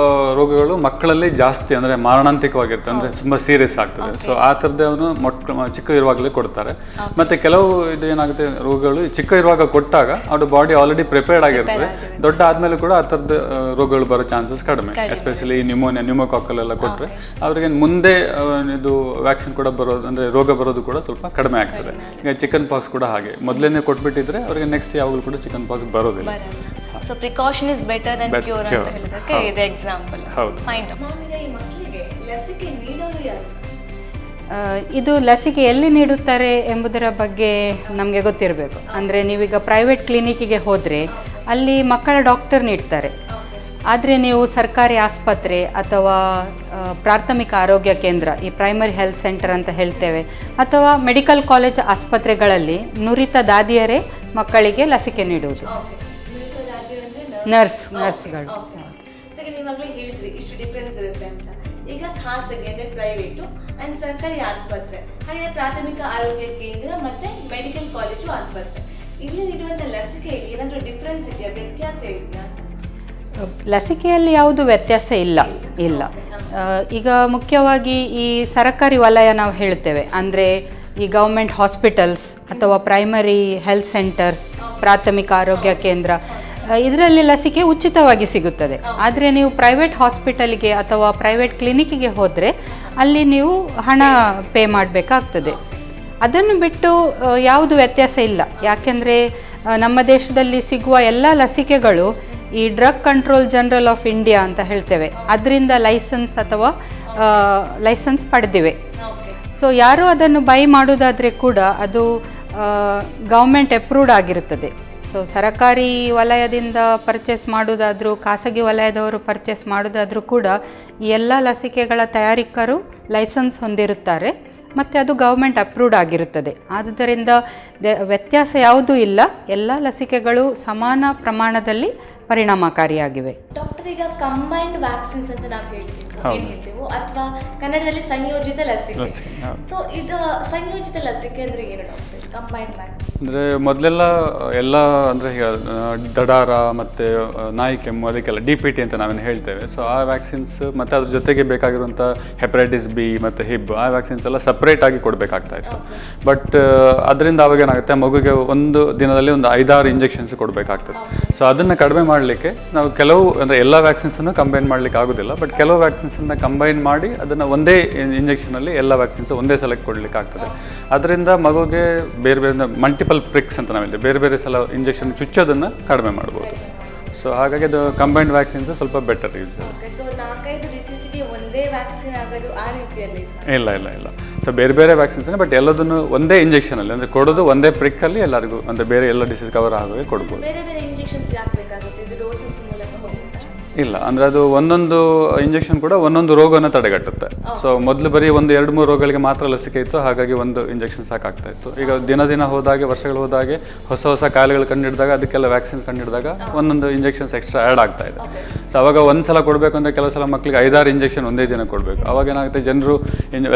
ರೋಗಗಳು ಮಕ್ಕಳಲ್ಲಿ ಜಾಸ್ತಿ ಅಂದರೆ ಮಾರಣಾಂತಿಕವಾಗಿರ್ತವೆ, ಅಂದರೆ ತುಂಬ ಸೀರಿಯಸ್ ಆಗ್ತದೆ. ಸೊ ಆ ಥರದವನು ಚಿಕ್ಕ ಇರುವಾಗಲೇ ಕೊಡ್ತಾರೆ. ಮತ್ತು ಕೆಲವು ಇದು ಏನಾಗುತ್ತೆ, ರೋಗಗಳು ಚಿಕ್ಕ ಇರುವಾಗ ಕೊಟ್ಟಾಗ ಅವ್ರ ಬಾಡಿ ಆಲ್ರೆಡಿ ಪ್ರಿಪೇರ್ಡ್ ಆಗಿರ್ತದೆ, ದೊಡ್ಡ ಆದಮೇಲೆ ಕೂಡ ಆ ಥರದ ರೋಗಗಳು ಬರೋ ಚಾನ್ಸಸ್ ಕಡಿಮೆ. ಎಸ್ಪೆಷಲಿ ನ್ಯೂಮೋಕಾಕಲ್ ಎಲ್ಲ ಕೊಟ್ಟರೆ ಅವ್ರಿಗೆ ಮುಂದೆ ಇದು ವ್ಯಾಕ್ಸಿನ್ ಕೂಡ ಬರೋದು ಅಂದರೆ ರೋಗ ಬರೋದು ಕೂಡ ಸ್ವಲ್ಪ ಕಡಿಮೆ ಆಗ್ತದೆ. ಈಗ ಚಿಕನ್ ಪಾಕ್ಸ್ ಕೂಡ ಹಾಗೆ, ಮೊದಲೇ ಕೊಟ್ಬಿಟ್ಟಿದ್ರೆ ಅವ್ರಿಗೆ ನೆಕ್ಸ್ಟ್ ಯಾವಾಗಲೂ ಕೂಡ ಚಿಕನ್ ಪಾಕ್ಸ್ ಬರೋದಿಲ್ಲ. So precaution is better than cure ಅಂತ ಹೇಳಿದಕ್ಕೆ ಇದು ಎಕ್ಸಾಂಪಲ್. ಫೈನ್. ಈ ಮಕ್ಕಳಿಗೆ ಲಸಿಕೆ ನೀಡೋದು ಯಾರು? ಇದು ಲಸಿಕೆ ಎಲ್ಲಿ ನೀಡುತ್ತಾರೆ ಎಂಬುದರ ಬಗ್ಗೆ ನಮಗೆ ಗೊತ್ತಿರಬೇಕು. ಅಂದರೆ ನೀವೀಗ ಪ್ರೈವೇಟ್ ಕ್ಲಿನಿಕ್ಕಿಗೆ ಹೋದರೆ ಅಲ್ಲಿ ಮಕ್ಕಳ ಡಾಕ್ಟರ್ ನೀಡ್ತಾರೆ. ಆದರೆ ನೀವು ಸರ್ಕಾರಿ ಆಸ್ಪತ್ರೆ ಅಥವಾ ಪ್ರಾಥಮಿಕ ಆರೋಗ್ಯ ಕೇಂದ್ರ, ಈ ಪ್ರೈಮರಿ ಹೆಲ್ತ್ ಸೆಂಟರ್ ಅಂತ ಹೇಳ್ತೇವೆ, ಅಥವಾ ಮೆಡಿಕಲ್ ಕಾಲೇಜ್ ಆಸ್ಪತ್ರೆಗಳಲ್ಲಿ ನುರಿತ ದಾದಿಯರೇ ಮಕ್ಕಳಿಗೆ ಲಸಿಕೆ ನೀಡುವುದು. ನರ್ಸ್ಗಳು. ಸೊ ಈಗ ನೀವಾಗಲೇ ಹೇಳಿದ್ರಿ ಇಷ್ಟು ಡಿಫ್ರೆನ್ಸ್ ಇರುತ್ತೆ ಅಂತ. ಈಗ ಖಾಸಗಿ ಅಂದರೆ ಪ್ರೈವೇಟು ಆ್ಯಂಡ್ ಸರ್ಕಾರಿ ಆಸ್ಪತ್ರೆ, ಹಾಗೆ ಪ್ರಾಥಮಿಕ ಆರೋಗ್ಯ ಕೇಂದ್ರ ಮತ್ತು ಮೆಡಿಕಲ್ ಕಾಲೇಜು ಆಸ್ಪತ್ರೆ, ಇಲ್ಲಿ ನೀಡುವಂಥ ಲಸಿಕೆಯಲ್ಲಿ ಏನಾದರೂ ಡಿಫ್ರೆನ್ಸ್ ಇದೆಯಾ, ವ್ಯತ್ಯಾಸ ಇದೆಯಾ? ಲಸಿಕೆಯಲ್ಲಿ ಯಾವುದು ವ್ಯತ್ಯಾಸ ಇಲ್ಲ. ಈಗ ಮುಖ್ಯವಾಗಿ ಈ ಸರ್ಕಾರಿ ವಲಯ ನಾವು ಹೇಳ್ತೇವೆ, ಅಂದರೆ ಈ ಗೌರ್ಮೆಂಟ್ ಹಾಸ್ಪಿಟಲ್ಸ್ ಅಥವಾ ಪ್ರೈಮರಿ ಹೆಲ್ತ್ ಸೆಂಟರ್ಸ್, ಪ್ರಾಥಮಿಕ ಆರೋಗ್ಯ ಕೇಂದ್ರ, ಇದರಲ್ಲಿ ಲಸಿಕೆ ಉಚಿತವಾಗಿ ಸಿಗುತ್ತದೆ. ಆದರೆ ನೀವು ಪ್ರೈವೇಟ್ ಹಾಸ್ಪಿಟಲ್ಗೆ ಅಥವಾ ಪ್ರೈವೇಟ್ ಕ್ಲಿನಿಕ್ಕಿಗೆ ಹೋದರೆ ಅಲ್ಲಿ ನೀವು ಹಣ ಪೇ ಮಾಡಬೇಕಾಗ್ತದೆ. ಅದನ್ನು ಬಿಟ್ಟು ಯಾವುದು ವ್ಯತ್ಯಾಸ ಇಲ್ಲ. ಯಾಕೆಂದರೆ ನಮ್ಮ ದೇಶದಲ್ಲಿ ಸಿಗುವ ಎಲ್ಲ ಲಸಿಕೆಗಳು ಈ drug control general of India ಅಂತ ಹೇಳ್ತೇವೆ, ಅದರಿಂದ ಲೈಸೆನ್ಸ್ ಪಡೆದಿವೆ. ಸೊ ಯಾರು ಅದನ್ನು ಬೈ ಮಾಡೋದಾದರೆ ಕೂಡ ಅದು ಗೌರ್ಮೆಂಟ್ ಅಪ್ರೂವ್ಡ್ ಆಗಿರುತ್ತದೆ. ಸೊ ಸರ್ಕಾರಿ ವಲಯದಿಂದ ಪರ್ಚೇಸ್ ಮಾಡೋದಾದರೂ ಖಾಸಗಿ ವಲಯದವರು ಪರ್ಚೇಸ್ ಮಾಡೋದಾದರೂ ಕೂಡ ಈ ಎಲ್ಲ ಲಸಿಕೆಗಳ ತಯಾರಿಕರು ಲೈಸೆನ್ಸ್ ಹೊಂದಿರುತ್ತಾರೆ ಮತ್ತು ಅದು ಗೌರ್ಮೆಂಟ್ ಅಪ್ರೂವ್ಡ್ ಆಗಿರುತ್ತದೆ. ಆದುದರಿಂದ ವ್ಯತ್ಯಾಸ ಯಾವುದೂ ಇಲ್ಲ, ಎಲ್ಲ ಲಸಿಕೆಗಳು ಸಮಾನ ಪ್ರಮಾಣದಲ್ಲಿ ಪರಿಣಾಮಕಾರಿಯಾಗಿವೆ. ಡಾಕ್ಟರ್, ಈಗ ಕಂಬೈನ್ಡ್ ವ್ಯಾಕ್ಸಿನ್ಸ್ ಅಂತ ನಾವು ಹೇಳ್ತೀವೋ ಅಥವಾ ಕನ್ನಡದಲ್ಲಿ ಸಂಯೋಜಿತ ಲಸಿಕೆ. ಸೊ ಇದು ಸಂಯೋಜಿತ ಲಸಿಕೆ ಅಂದರೆ ಏನು ಡಾಕ್ಟರ್? ಕಂಬೈನ್ಡ್ ವ್ಯಾಕ್ಸಿನ್ ಅಂದರೆ ಮೊದಲೆಲ್ಲ ಎಲ್ಲ ಅಂದರೆ ಈಗ ದಡಾರ ಮತ್ತು ನಾಯಿ ಕೆಮ್ಮು ಅದಕ್ಕೆಲ್ಲ DPT ಅಂತ ನಾವೇನು ಹೇಳ್ತೇವೆ. ಸೊ ಆ ವ್ಯಾಕ್ಸಿನ್ಸ್ ಮತ್ತು ಅದ್ರ ಜೊತೆಗೆ ಬೇಕಾಗಿರುವಂಥ ಹೆಪಟೈಟಿಸ್ B ಮತ್ತು HIB ಆ ವ್ಯಾಕ್ಸಿನ್ಸ್ ಎಲ್ಲ ಸಪ್ರೇಟಾಗಿ ಕೊಡಬೇಕಾಗ್ತಾ ಇತ್ತು. ಬಟ್ ಅದರಿಂದ ಅವಾಗ ಏನಾಗುತ್ತೆ, ಮಗುಗೆ ಒಂದು ದಿನದಲ್ಲಿ ಒಂದು 5-6 ಇಂಜೆಕ್ಷನ್ಸ್ ಕೊಡಬೇಕಾಗ್ತದೆ. ಸೊ ಅದನ್ನು ಕಡಿಮೆ ಮಾಡಲಿಕ್ಕೆ ನಾವು ಕೆಲವು ಅಂದರೆ ಎಲ್ಲ ವ್ಯಾಕ್ಸಿನ್ಸನ್ನು ಕಂಬೈನ್ ಮಾಡಲಿಕ್ಕೆ ಆಗೋದಿಲ್ಲ, ಬಟ್ ಕೆಲವು ವ್ಯಾಕ್ಸಿನ್ಸನ್ನು ಕಂಬೈನ್ ಮಾಡಿ ಅದನ್ನು ಒಂದೇ ಇಂಜೆಕ್ಷನಲ್ಲಿ ಎಲ್ಲ ವ್ಯಾಕ್ಸಿನ್ಸ್ ಒಂದೇ ಸಲಕ್ಕೆ ಕೊಡಲಿಕ್ಕೆ ಆಗ್ತದೆ. ಅದರಿಂದ ಮಗುಗೆ ಬೇರೆ ಬೇರೆ ಮಲ್ಟಿಪಲ್ ಪ್ರಿಕ್ಸ್ ಅಂತ ನಾವಿದೆ, ಬೇರೆ ಬೇರೆ ಸಲ ಇಂಜೆಕ್ಷನ್ ಚುಚ್ಚೋದನ್ನು ಕಡಿಮೆ ಮಾಡ್ಬೋದು. ಸೊ ಹಾಗಾಗಿ ಅದು ಕಂಬೈನ್ಡ್ ವ್ಯಾಕ್ಸಿನ್ಸ್ ಸ್ವಲ್ಪ ಬೆಟರ್ ಯೂಸ್. ಇಲ್ಲ ಸೊ ಬೇರೆ ಬೇರೆ ವ್ಯಾಕ್ಸಿನ್ಸ್, ಬಟ್ ಎಲ್ಲದನ್ನು ಒಂದೇ ಇಂಜೆಕ್ಷನಲ್ಲಿ ಅಂದರೆ ಕೊಡೋದು ಒಂದೇ ಪ್ರಿಕ್ಕಲ್ಲಿ ಎಲ್ಲರಿಗೂ ಅಂದರೆ ಬೇರೆ ಎಲ್ಲ ಡಿಸೀಸ್ ಕವರ್ ಆಗುವೆ ಕೊಡ್ಬೋದು. ಇಲ್ಲ ಅಂದರೆ ಅದು ಒಂದೊಂದು ಇಂಜೆಕ್ಷನ್ ಕೂಡ ಒಂದೊಂದು ರೋಗವನ್ನು ತಡೆಗಟ್ಟುತ್ತೆ. ಸೊ ಮೊದಲು ಬರೀ 1-2-3 ರೋಗಗಳಿಗೆ ಮಾತ್ರ ಲಸಿಕೆ ಇತ್ತು, ಹಾಗಾಗಿ ಒಂದು ಇಂಜೆಕ್ಷನ್ ಸಾಕಾಗ್ತಾ ಇತ್ತು. ಈಗ ದಿನ ಹೋದಾಗೆ ವರ್ಷಗಳು ಹೋದಾಗೆ ಹೊಸ ಕಾಯಿಲೆಗಳು ಕಂಡಿಡಿದಾಗ ಅದಕ್ಕೆಲ್ಲ ವ್ಯಾಕ್ಸಿನ್ ಕಂಡಿಡಿದಾಗ ಒಂದೊಂದು ಇಂಜೆಕ್ಷನ್ಸ್ ಎಕ್ಸ್ಟ್ರಾ ಆ್ಯಡ್ ಆಗ್ತಾ ಇದೆ. ಸೊ ಅವಾಗ ಒಂದ್ಸಲ ಕೊಡಬೇಕು ಅಂದರೆ ಕೆಲವು ಸಲ ಮಕ್ಕಳಿಗೆ 5-6 ಇಂಜೆಕ್ಷನ್ ಒಂದೇ ದಿನ ಕೊಡಬೇಕು. ಅವಾಗ ಏನಾಗುತ್ತೆ, ಜನರು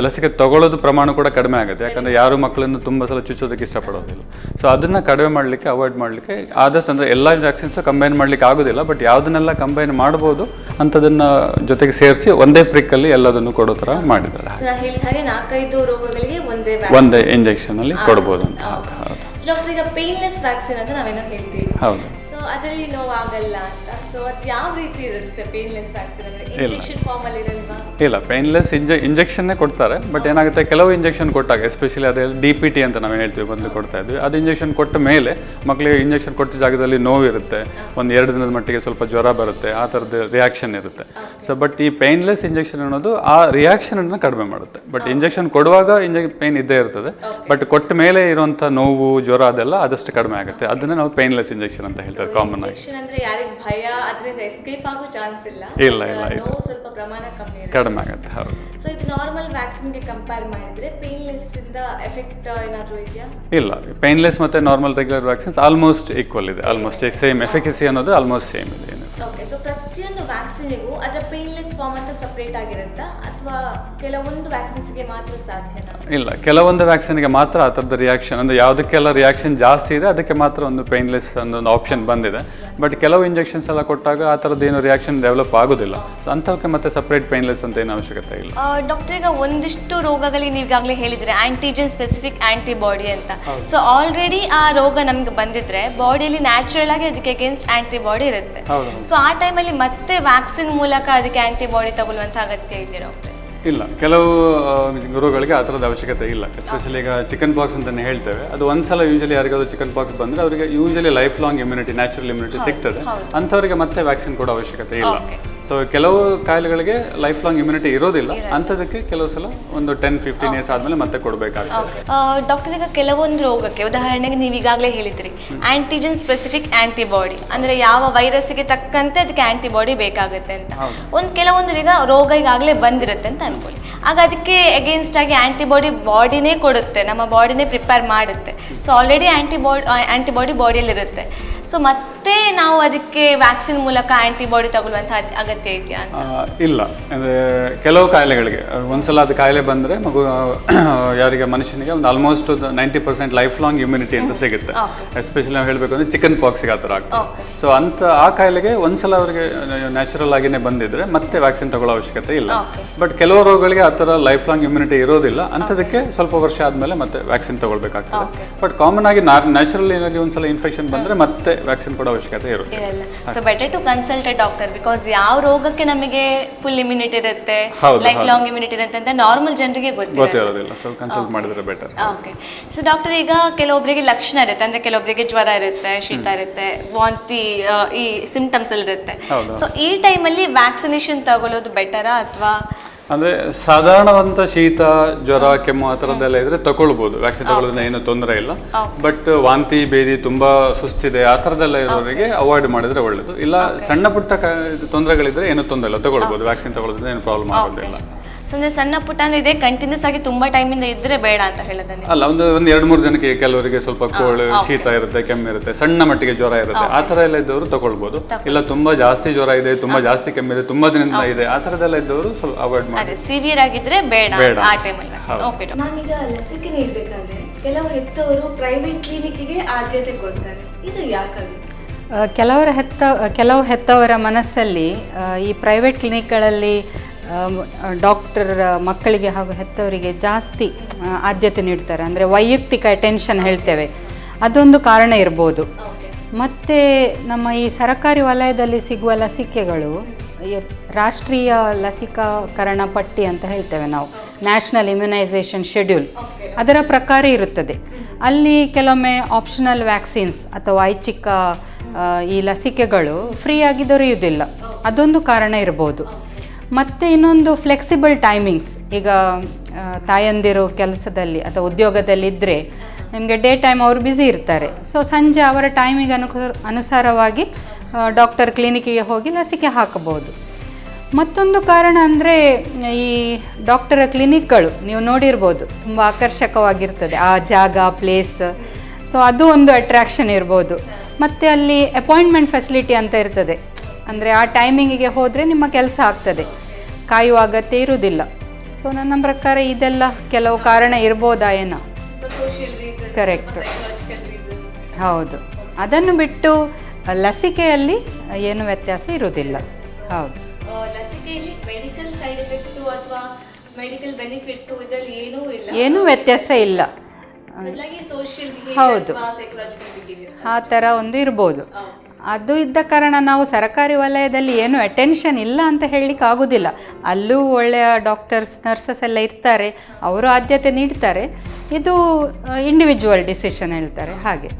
ಲಸಿಕೆ ತಗೊಳ್ಳೋದು ಪ್ರಮಾಣ ಕೂಡ ಕಡಿಮೆ ಆಗುತ್ತೆ, ಯಾಕಂದರೆ ಯಾರು ಮಕ್ಕಳನ್ನು ತುಂಬ ಸಲ ಚುಚ್ಚೋದಕ್ಕೆ ಇಷ್ಟಪಡೋದಿಲ್ಲ. ಸೊ ಅದನ್ನು ಕಡಿಮೆ ಮಾಡಲಿಕ್ಕೆ, ಅವಾಯ್ಡ್ ಮಾಡಲಿಕ್ಕೆ ಆದಷ್ಟು ಅಂದರೆ ಎಲ್ಲ ವ್ಯಾಕ್ಸಿನ್ಸು ಕಂಬೈನ್ ಮಾಡಲಿಕ್ಕೆ ಆಗೋದಿಲ್ಲ, ಬಟ್ ಯಾವುದನ್ನೆಲ್ಲ ಕಂಬೈನ್ ಮಾಡ್ಬೋದು ಅಂಥದನ್ನು ಜೊತೆಗೆ ಸೇರಿಸಿ ಒಂದೇ ಪ್ರಿಕ್ಕಲ್ಲಿ ಎಲ್ಲದನ್ನು ಕೊಡೋ ಥರ ಮಾಡಿದ್ದಾರೆ. ಒಂದೇ ಇಂಜೆಕ್ಷನಲ್ಲಿ ಕೊಡ್ಬೋದು ಅಂತ. ಡಾಕ್ಟರ್, ಈಗ ಪೇನ್ಲೆಸ್ ವ್ಯಾಕ್ಸಿನ್ ಅಂತ ನಾವೇನೋ ಹೇಳ್ತೀವಿ, ಹೌದು. ಸೊ ಅದರಲ್ಲಿ ನೋವಾಗಲ್ಲ ಅಂತ. ಸೊ ಅದು ಯಾವ ರೀತಿ ಇರುತ್ತೆ ಪೇನ್ಲೆಸ್ ವ್ಯಾಕ್ಸಿನ್ ಅಂದ್ರೆ? ಇಂಜೆಕ್ಷನ್ ಫಾರ್ಮ್ ಅಲ್ಲಿ ಇರಲ್ವಾ? ಇಲ್ಲ, ಪೇನ್ಲೆಸ್ ಇಂಜೆಕ್ಷನ್ನೇ ಕೊಡ್ತಾರೆ, ಬಟ್ ಏನಾಗುತ್ತೆ, ಕೆಲವು ಇಂಜೆಕ್ಷನ್ ಕೊಟ್ಟಾಗ ಎಸ್ಪೆಷಲಿ ಅದೇ DPT ಅಂತ ನಾವು ಹೇಳ್ತೀವಿ, ಬಂದು ಕೊಡ್ತಾ ಇದ್ವಿ. ಅದು ಇಂಜೆಕ್ಷನ್ ಕೊಟ್ಟ ಮೇಲೆ ಮಕ್ಕಳಿಗೆ ಇಂಜೆಕ್ಷನ್ ಕೊಟ್ಟ ಜಾಗದಲ್ಲಿ ನೋವು ಇರುತ್ತೆ, 1-2 ದಿನದ ಮಟ್ಟಿಗೆ ಸ್ವಲ್ಪ ಜ್ವರ ಬರುತ್ತೆ, ಆ ಥರದ್ದು ರಿಯಾಕ್ಷನ್ ಇರುತ್ತೆ. ಸೊ ಬಟ್ ಈ ಪೇನ್ಲೆಸ್ ಇಂಜೆಕ್ಷನ್ ಅನ್ನೋದು ಆ ರಿಯಾಕ್ಷನನ್ನು ಕಡಿಮೆ ಮಾಡುತ್ತೆ. ಬಟ್ ಇಂಜೆಕ್ಷನ್ ಕೊಡುವಾಗ ಪೇನ್ ಇದ್ದೇ ಇರ್ತದೆ, ಬಟ್ ಕೊಟ್ಟ ಮೇಲೆ ಇರುವಂಥ ನೋವು ಜ್ವರ ಅದೆಲ್ಲ ಆದಷ್ಟು ಕಡಿಮೆ ಆಗುತ್ತೆ. ಅದನ್ನೇ ನಾವು ಪೇನ್ಲೆಸ್ ಇಂಜೆಕ್ಷನ್ ಅಂತ ಹೇಳ್ತಾರೆ ಕಾಮನ್ ಆಗಿ. ಅಂದ್ರೆ ಯಾರಿಗೆ ಭಯ ಅದರಿಂದ ಎಸ್ಕೇಪ್ ಆಗೋ ಚಾನ್ಸ್ ಇಲ್ಲ, ನೋವು ಸ್ವಲ್ಪ ಪ್ರಮಾಣ ಕಡಿಮೆ ಆಗುತ್ತೆ. ಹೌದು. ಸೊ ಇದು ನಾರ್ಮಲ್ ವ್ಯಾಕ್ಸಿನ್ ಗೆ ಕಂಪೇರ್ ಮಾಡಿದ್ರೆ ಪೇನ್ಲೆಸ್ ಇಂದ ಎಫೆಕ್ಟ್ ಏನಾದರೂ ಇದೆಯಾ? ಇಲ್ಲ, ಪೇನ್ಲೆಸ್ ಮತ್ತೆ normal regular vaccines almost equal ಇದೆ, ಆಲ್ಮೋಸ್ಟ್ ಸೇಮ್ ಎಫಿಕಸಿ ಅನ್ನೋದು ಆಲ್ಮೋಸ್ಟ್ ಸೇಮ್ ಇದೆ. ಓಕೆ, ಸೊ ಪ್ರತಿಯೊಂದು ವ್ಯಾಕ್ಸಿನ್ಗೂ ಅದರ ಪೇನ್ಲೆಸ್ ಫಾರ್ಮ್ ಅಂತ ಸಪರೇಟ್ ಆಗಿರುತ್ತಾ ಅಥವಾ ಕೆಲವೊಂದು ವ್ಯಾಕ್ಸಿನ್ಸ್ಗೆ ಮಾತ್ರ ಸಾಧ್ಯನಾ? ಇಲ್ಲ, ಕೆಲವೊಂದು ವ್ಯಾಕ್ಸಿನ್ಗೆ ಮಾತ್ರ ಆ ಥರದ ರಿಯಾಕ್ಷನ್ ಅಂದರೆ ಯಾವುದಕ್ಕೆಲ್ಲ ರಿಯಾಕ್ಷನ್ ಜಾಸ್ತಿ ಇದೆ ಅದಕ್ಕೆ ಮಾತ್ರ ಒಂದು ಪೇನ್ಲೆಸ್ ಅನ್ನೊಂದು ಆಪ್ಷನ್ ಬಂದಿದೆ. ಬಟ್ ಕೆಲವು ಇಂಜೆಕ್ಷನ್ಸ್ ಎಲ್ಲ ಕೊಟ್ಟಾಗ ಆ ಥರದ್ದು ಏನು ರಿಯಾಕ್ಷನ್ ಡೆವಲಪ್ ಆಗೋದಿಲ್ಲ. ಸೊ ಅಂಥವಕ್ಕೆ ಮತ್ತೆ ಸಪ್ರೇಟ್ ಪೇನ್ಲೆಸ್ ಅಂತ ಏನು ಅವಶ್ಯಕತೆ ಇಲ್ಲ. ಡಾಕ್ಟರ್, ಈಗ ಒಂದಿಷ್ಟು ರೋಗಗಳಿಗೆ ನೀವು ಈಗಾಗಲೇ ಹೇಳಿದ್ರೆ ಆಂಟಿಜನ್ ಸ್ಪೆಸಿಫಿಕ್ ಆಂಟಿಬಾಡಿ ಅಂತ. ಸೊ ಆಲ್ರೆಡಿ ಆ ರೋಗ ನಮ್ಗೆ ಬಂದಿದ್ರೆ ಬಾಡಿಯಲ್ಲಿ ನ್ಯಾಚುರಲ್ ಆಗಿ ಅದಕ್ಕೆ ಅಗೇನ್ಸ್ಟ್ ಆಂಟಿಬಾಡಿ ಇರುತ್ತೆ. ಸೊ ಆ ಟೈಮಲ್ಲಿ ಮತ್ತೆ ವ್ಯಾಕ್ಸಿನ್ ಮೂಲಕ ಅದಕ್ಕೆ ಆಂಟಿಬಾಡಿ ತಗೊಳ್ಳುವಂಥ ಅಗತ್ಯ ಇದೆ ಡಾಕ್ಟರ್? ಇಲ್ಲ, ಕೆಲವು ರೋಗಗಳಿಗೆ ಆ ಥರದ ಅವಶ್ಯಕತೆ ಇಲ್ಲ. ಎಸ್ಪೆಷಲಿ ಈಗ ಚಿಕನ್ ಪಾಕ್ಸ್ ಅಂತಲೇ ಹೇಳ್ತೇವೆ, ಅದು ಒಂದ್ಸಲ ಯೂಶಲಿ ಯಾರಿಗಾದ್ರು ಚಿಕನ್ ಪಾಕ್ಸ್ ಬಂದರೆ ಅವರಿಗೆ usually life long immunity, natural immunity ಸಿಗ್ತದೆ. ಅಂಥವರಿಗೆ ಮತ್ತೆ ವ್ಯಾಕ್ಸಿನ್ ಕೊಡೋ ಅವಶ್ಯಕತೆ ಇಲ್ಲ. ಸೊ ಕೆಲವು ಕಾಯಿಲೆಗಳಿಗೆ ಲೈಫ್ ಲಾಂಗ್ ಇಮ್ಯುನಿಟಿ ಇರೋದಿಲ್ಲ, ಅಂಥದಕ್ಕೆ ಕೆಲವು ಸಲ ಒಂದು 10-15 ಇಯರ್ಸ್ ಆದಮೇಲೆ ಮತ್ತೆ ಕೊಡಬೇಕಾಗ್ತದೆ. ಡಾಕ್ಟರ್, ಈಗ ಕೆಲವೊಂದು ರೋಗಕ್ಕೆ ಉದಾಹರಣೆಗೆ ನೀವು ಈಗಾಗಲೇ ಹೇಳಿದ್ರಿ ಆಂಟಿಜನ್ ಸ್ಪೆಸಿಫಿಕ್ ಆಂಟಿಬಾಡಿ, ಅಂದರೆ ಯಾವ ವೈರಸ್ಗೆ ತಕ್ಕಂತೆ ಅದಕ್ಕೆ ಆಂಟಿಬಾಡಿ ಬೇಕಾಗುತ್ತೆ ಅಂತ. ಕೆಲವೊಂದು ಈಗ ರೋಗ ಈಗಾಗಲೇ ಬಂದಿರುತ್ತೆ ಅಂತ ಅನ್ಕೊಳ್ಳಿ, ಆಗ ಅದಕ್ಕೆ ಅಗೇನ್ಸ್ಟ್ ಆಗಿ ಆಂಟಿಬಾಡಿ ಬಾಡಿನೇ ಕೊಡುತ್ತೆ, ನಮ್ಮ ಬಾಡಿನೇ ಪ್ರಿಪೇರ್ ಮಾಡುತ್ತೆ. ಸೊ ಆಲ್ರೆಡಿ ಆಂಟಿಬಾಡಿ ಬಾಡಿಯಲ್ಲಿ ಇರುತ್ತೆ. ಸೊ ಮತ್ತೆ ನಾವು ಅದಕ್ಕೆ ವ್ಯಾಕ್ಸಿನ್ ಮೂಲಕ ಆಂಟಿಬಾಡಿ ತಗೊಳ್ಳುವಂಥ ಅಗತ್ಯ ಇದೆಯಾ? ಇಲ್ಲ, ಅಂದರೆ ಕೆಲವು ಕಾಯಿಲೆಗಳಿಗೆ ಒಂದ್ಸಲ ಅದು ಕಾಯಿಲೆ ಬಂದರೆ ಮಗು ಯಾರಿಗೆ ಮನುಷ್ಯನಿಗೆ ಒಂದು ಆಲ್ಮೋಸ್ಟ್ 90% ಲೈಫ್ ಲಾಂಗ್ ಇಮ್ಯುನಿಟಿ ಅಂತ ಸಿಗುತ್ತೆ. ಎಸ್ಪೆಷಲಿ ನಾವು ಹೇಳಬೇಕು ಅಂದರೆ ಚಿಕನ್ ಪಾಕ್ಸಿಗೆ ಆ ಥರ ಆಗ್ತದೆ. ಸೊ ಆ ಕಾಯಿಲೆಗೆ ಒಂದ್ಸಲ ಅವರಿಗೆ ನ್ಯಾಚುರಲ್ ಆಗಿನೇ ಬಂದಿದ್ರೆ ಮತ್ತೆ ವ್ಯಾಕ್ಸಿನ್ ತಗೊಳ್ಳೋ ಅವಶ್ಯಕತೆ ಇಲ್ಲ. ಬಟ್ ಕೆಲವು ರೋಗಗಳಿಗೆ ಆ ಥರ ಲೈಫ್ ಲಾಂಗ್ ಇಮ್ಯುನಿಟಿ ಇರೋದಿಲ್ಲ, ಅಂಥದಕ್ಕೆ ಸ್ವಲ್ಪ ವರ್ಷ ಆದಮೇಲೆ ಮತ್ತೆ ವ್ಯಾಕ್ಸಿನ್ ತಗೊಳ್ಬೇಕಾಗ್ತದೆ. ಬಟ್ ಕಾಮನ್ ಆಗಿ ನ್ಯಾಚುರಲ್ ಏನಾಗಿ ಒಂದ್ಸಲ ಇನ್ಫೆಕ್ಷನ್ ಬಂದರೆ ಮತ್ತೆ ವ್ಯಾಕ್ಸಿನ್ ಕೊಡೋ ಅವಶ್ಯಕತೆ ಇರುತ್ತೆ. So better to consult a doctor, because ಯಾವ ರೋಗಕ್ಕೆ ನಮಗೆ ಫುಲ್ ಇಮ್ಯುನಿಟಿ ಇರುತ್ತೆ, ಲೈಫ್ ಲಾಂಗ್ ಇಮ್ಯುನಿಟಿ ಇರುತ್ತೆ ಅಂತ ನಾರ್ಮಲ್ ಜನರಿಗೆ ಗೊತ್ತಿರೋದಿಲ್ಲ. ಸೊ ಕನ್ಸಲ್ಟ್ ಮಾಡಿದ್ರೆ ಬೆಟರ್. ಓಕೆ, ಸೊ ಡಾಕ್ಟರ್, ಈಗ ಕೆಲವೊಬ್ಬರಿಗೆ ಲಕ್ಷಣ ಇರುತ್ತೆ, ಅಂದ್ರೆ ಕೆಲವೊಬ್ಬರಿಗೆ ಜ್ವರ ಇರುತ್ತೆ, ಶೀತ ಇರುತ್ತೆ, ವಾಂತಿ, ಈ ಸಿಂಪ್ಟಮ್ಸ್ ಎಲ್ಲ ಇರುತ್ತೆ. ಸೊ ಈ ಟೈಮಲ್ಲಿ ವ್ಯಾಕ್ಸಿನೇಷನ್ ತಗೊಳ್ಳೋದು ಬೆಟರಾ ಅಥವಾ? ಅಂದರೆ ಸಾಧಾರಣವಂತ ಶೀತ, ಜ್ವರ, ಕೆಮ್ಮು ಆ ಥರದ್ದೆಲ್ಲ ಇದ್ರೆ ತಗೊಳ್ಬೋದು, ವ್ಯಾಕ್ಸಿನ್ ತಗೊಳ್ಳೋದ್ರಿಂದ ಏನು ತೊಂದರೆ ಇಲ್ಲ. ಬಟ್ ವಾಂತಿ, ಬೇದಿ, ತುಂಬಾ ಸುಸ್ತಿದೆ ಆ ಥರದ್ದೆಲ್ಲ ಇರೋರಿಗೆ ಅವಾಯ್ಡ್ ಮಾಡಿದ್ರೆ ಒಳ್ಳೇದು. ಇಲ್ಲ ಸಣ್ಣ ಪುಟ್ಟ ತೊಂದರೆಗಳಿದ್ರೆ ಏನು ತೊಂದರೆ ಇಲ್ಲ, ತಗೊಳ್ಬೋದು. ವ್ಯಾಕ್ಸಿನ್ ತಗೊಳ್ಳೋದ್ರಿಂದ ಏನು ಪ್ರಾಬ್ಲಮ್ ಆಗೋದಿಲ್ಲ. ಸಣ್ಣ ಪುಟ್ಟ ಅಂದ್ರೆ ಇದೆ ಕಂಟಿನ್ಯೂಸ್ ಆಗಿ ತುಂಬಾ ಟೈಮಿಂದ ಇದ್ರೆ ಬೇಡ ಅಂತ ಹೇಳೋದನ್ನ ಅಲ್ಲ, ಒಂದು 2-3 ಜನಕ್ಕೆ ಕೆಲವರಿಗೆ ಸ್ವಲ್ಪ ಕೋಲ್ಡ್, ಶೀತ ಇರುತ್ತೆ, ಕೆಮ್ಮು ಇರುತ್ತೆ, ಸಣ್ಣ ಮಟ್ಟಿಗೆ ಜ್ವರ ಇರುತ್ತೆ, ಆ ಥರ ಎಲ್ಲ ಇದ್ದವರು ತಗೊಳ್ಬೋದು. ಇಲ್ಲ ತುಂಬಾ ಜಾಸ್ತಿ ಜ್ವರ ಇದೆ, ತುಂಬಾ ಜಾಸ್ತಿ ಕೆಮ್ಮಿದೆ, ತುಂಬಾ ದಿನದಿಂದ ಇದೆ, ಆ ಥರದ್ದೆಲ್ಲ ಇದ್ದವರು ಸ್ವಲ್ಪ ಅವಾಯ್ಡ್ ಮಾಡಿ. ಸಿವಿಯರ್ ಆಗಿದ್ರೆ ಬೇಡ ಆ ಟೈಮಲ್ಲಿ. ಓಕೆ, ನಾನೀಗ ಲಸಿಕೆ ನೀಡಬೇಕಾದ್ರೆ ಕೆಲವು ಹೆತ್ತವರು ಪ್ರೈವೇಟ್ ಕ್ಲಿನಿಕ್ಗೆ ಆದ್ಯತೆ ಕೊಡ್ತಾರೆ, ಇದು ಯಾಕಾಗಿ? ಕೆಲವು ಹೆತ್ತವರ ಮನಸ್ಸಲ್ಲಿ ಈ ಪ್ರೈವೇಟ್ ಕ್ಲಿನಿಕ್ಗಳಲ್ಲಿ ಡಾಕ್ಟರ್ ಮಕ್ಕಳಿಗೆ ಹಾಗೂ ಹೆತ್ತವರಿಗೆ ಜಾಸ್ತಿ ಆದ್ಯತೆ ನೀಡ್ತಾರೆ, ಅಂದರೆ ವೈಯಕ್ತಿಕ ಅಟೆನ್ಷನ್ ಹೇಳ್ತೇವೆ, ಅದೊಂದು ಕಾರಣ ಇರ್ಬೋದು. ಮತ್ತು ನಮ್ಮ ಈ ಸರಕಾರಿ ವಲಯದಲ್ಲಿ ಸಿಗುವ ಲಸಿಕೆಗಳು ರಾಷ್ಟ್ರೀಯ ಲಸಿಕಾಕರಣ ಪಟ್ಟಿ ಅಂತ ಹೇಳ್ತೇವೆ ನಾವು, ನ್ಯಾಷನಲ್ ಇಮ್ಯುನೈಸೇಷನ್ ಶೆಡ್ಯೂಲ್, ಅದರ ಪ್ರಕಾರ ಇರುತ್ತದೆ. ಅಲ್ಲಿ ಕೆಲವೊಮ್ಮೆ ಆಪ್ಷನಲ್ ವ್ಯಾಕ್ಸಿನ್ಸ್ ಅಥವಾ ಐಚ್ಛಿಕ ಈ ಲಸಿಕೆಗಳು ಫ್ರೀಯಾಗಿ ದೊರೆಯುವುದಿಲ್ಲ, ಅದೊಂದು ಕಾರಣ ಇರ್ಬೋದು. ಮತ್ತು ಇನ್ನೊಂದು ಫ್ಲೆಕ್ಸಿಬಲ್ ಟೈಮಿಂಗ್ಸ್. ಈಗ ತಾಯಂದಿರು ಕೆಲಸದಲ್ಲಿ ಅಥವಾ ಉದ್ಯೋಗದಲ್ಲಿ ಇದ್ದರೆ ನಿಮಗೆ ಡೇ ಟೈಮ್ ಅವರು ಬ್ಯುಸಿ ಇರ್ತಾರೆ, ಸೊ ಸಂಜೆ ಅವರ ಟೈಮಿಗೆ ಅನುಸಾರವಾಗಿ ಡಾಕ್ಟರ್ ಕ್ಲಿನಿಕ್ಕಿಗೆ ಹೋಗಿ ಲಸಿಕೆ ಹಾಕಬಹುದು. ಮತ್ತೊಂದು ಕಾರಣ ಅಂದರೆ ಈ ಡಾಕ್ಟರ ಕ್ಲಿನಿಕ್ಗಳು ನೀವು ನೋಡಿರ್ಬೋದು, ತುಂಬ ಆಕರ್ಷಕವಾಗಿರ್ತದೆ ಆ ಜಾಗ, ಪ್ಲೇಸ್. ಸೊ ಅದು ಒಂದು ಅಟ್ರ್ಯಾಕ್ಷನ್ ಇರ್ಬೋದು. ಮತ್ತು ಅಲ್ಲಿ ಅಪಾಯಿಂಟ್ಮೆಂಟ್ ಫೆಸಿಲಿಟಿ ಅಂತ ಇರ್ತದೆ, ಅಂದರೆ ಆ ಟೈಮಿಂಗಿಗೆ ಹೋದರೆ ನಿಮ್ಮ ಕೆಲಸ ಆಗ್ತದೆ, ಕಾಯುವ ಅಗತ್ಯ ಇರುವುದಿಲ್ಲ. ಸೊ ನನ್ನ ಪ್ರಕಾರ ಇದೆಲ್ಲ ಕೆಲವು ಕಾರಣ ಇರ್ಬೋದಾ ಏನೋ. ಕರೆಕ್ಟ್, ಹೌದು. ಅದನ್ನು ಬಿಟ್ಟು ಲಸಿಕೆಯಲ್ಲಿ ಏನು ವ್ಯತ್ಯಾಸ ಇರುವುದಿಲ್ಲ. ಹೌದು, ಲಸಿಕೆಯಲ್ಲಿ ಮೆಡಿಕಲ್ ಸೈಡ್ ಎಫೆಕ್ಟ್ ಅಥವಾ ಮೆಡಿಕಲ್ ಬೆನಿಫಿಟ್ಸ್ ಇದರಲ್ಲಿ ಏನೂ ವ್ಯತ್ಯಾಸ ಇಲ್ಲ. ಹೌದು, ಆ ಥರ ಒಂದು ಇರ್ಬೋದು. ಅದು ಇದ್ದ ಕಾರಣ ನಾವು ಸರಕಾರಿ ವಲಯದಲ್ಲಿ ಏನು ಅಟೆನ್ಷನ್ ಇಲ್ಲ ಅಂತ ಹೇಳಲಿಕ್ಕೆ ಆಗೋದಿಲ್ಲ. ಅಲ್ಲೂ ಒಳ್ಳೆಯ ಡಾಕ್ಟರ್ಸ್, ನರ್ಸಸ್ ಎಲ್ಲ ಇರ್ತಾರೆ, ಅವರು ಆದ್ಯತೆ ನೀಡ್ತಾರೆ. ಇದು ಇಂಡಿವಿಜುವಲ್ ಡಿಸಿಷನ್ ಹೇಳ್ತಾರೆ ಹಾಗೆ.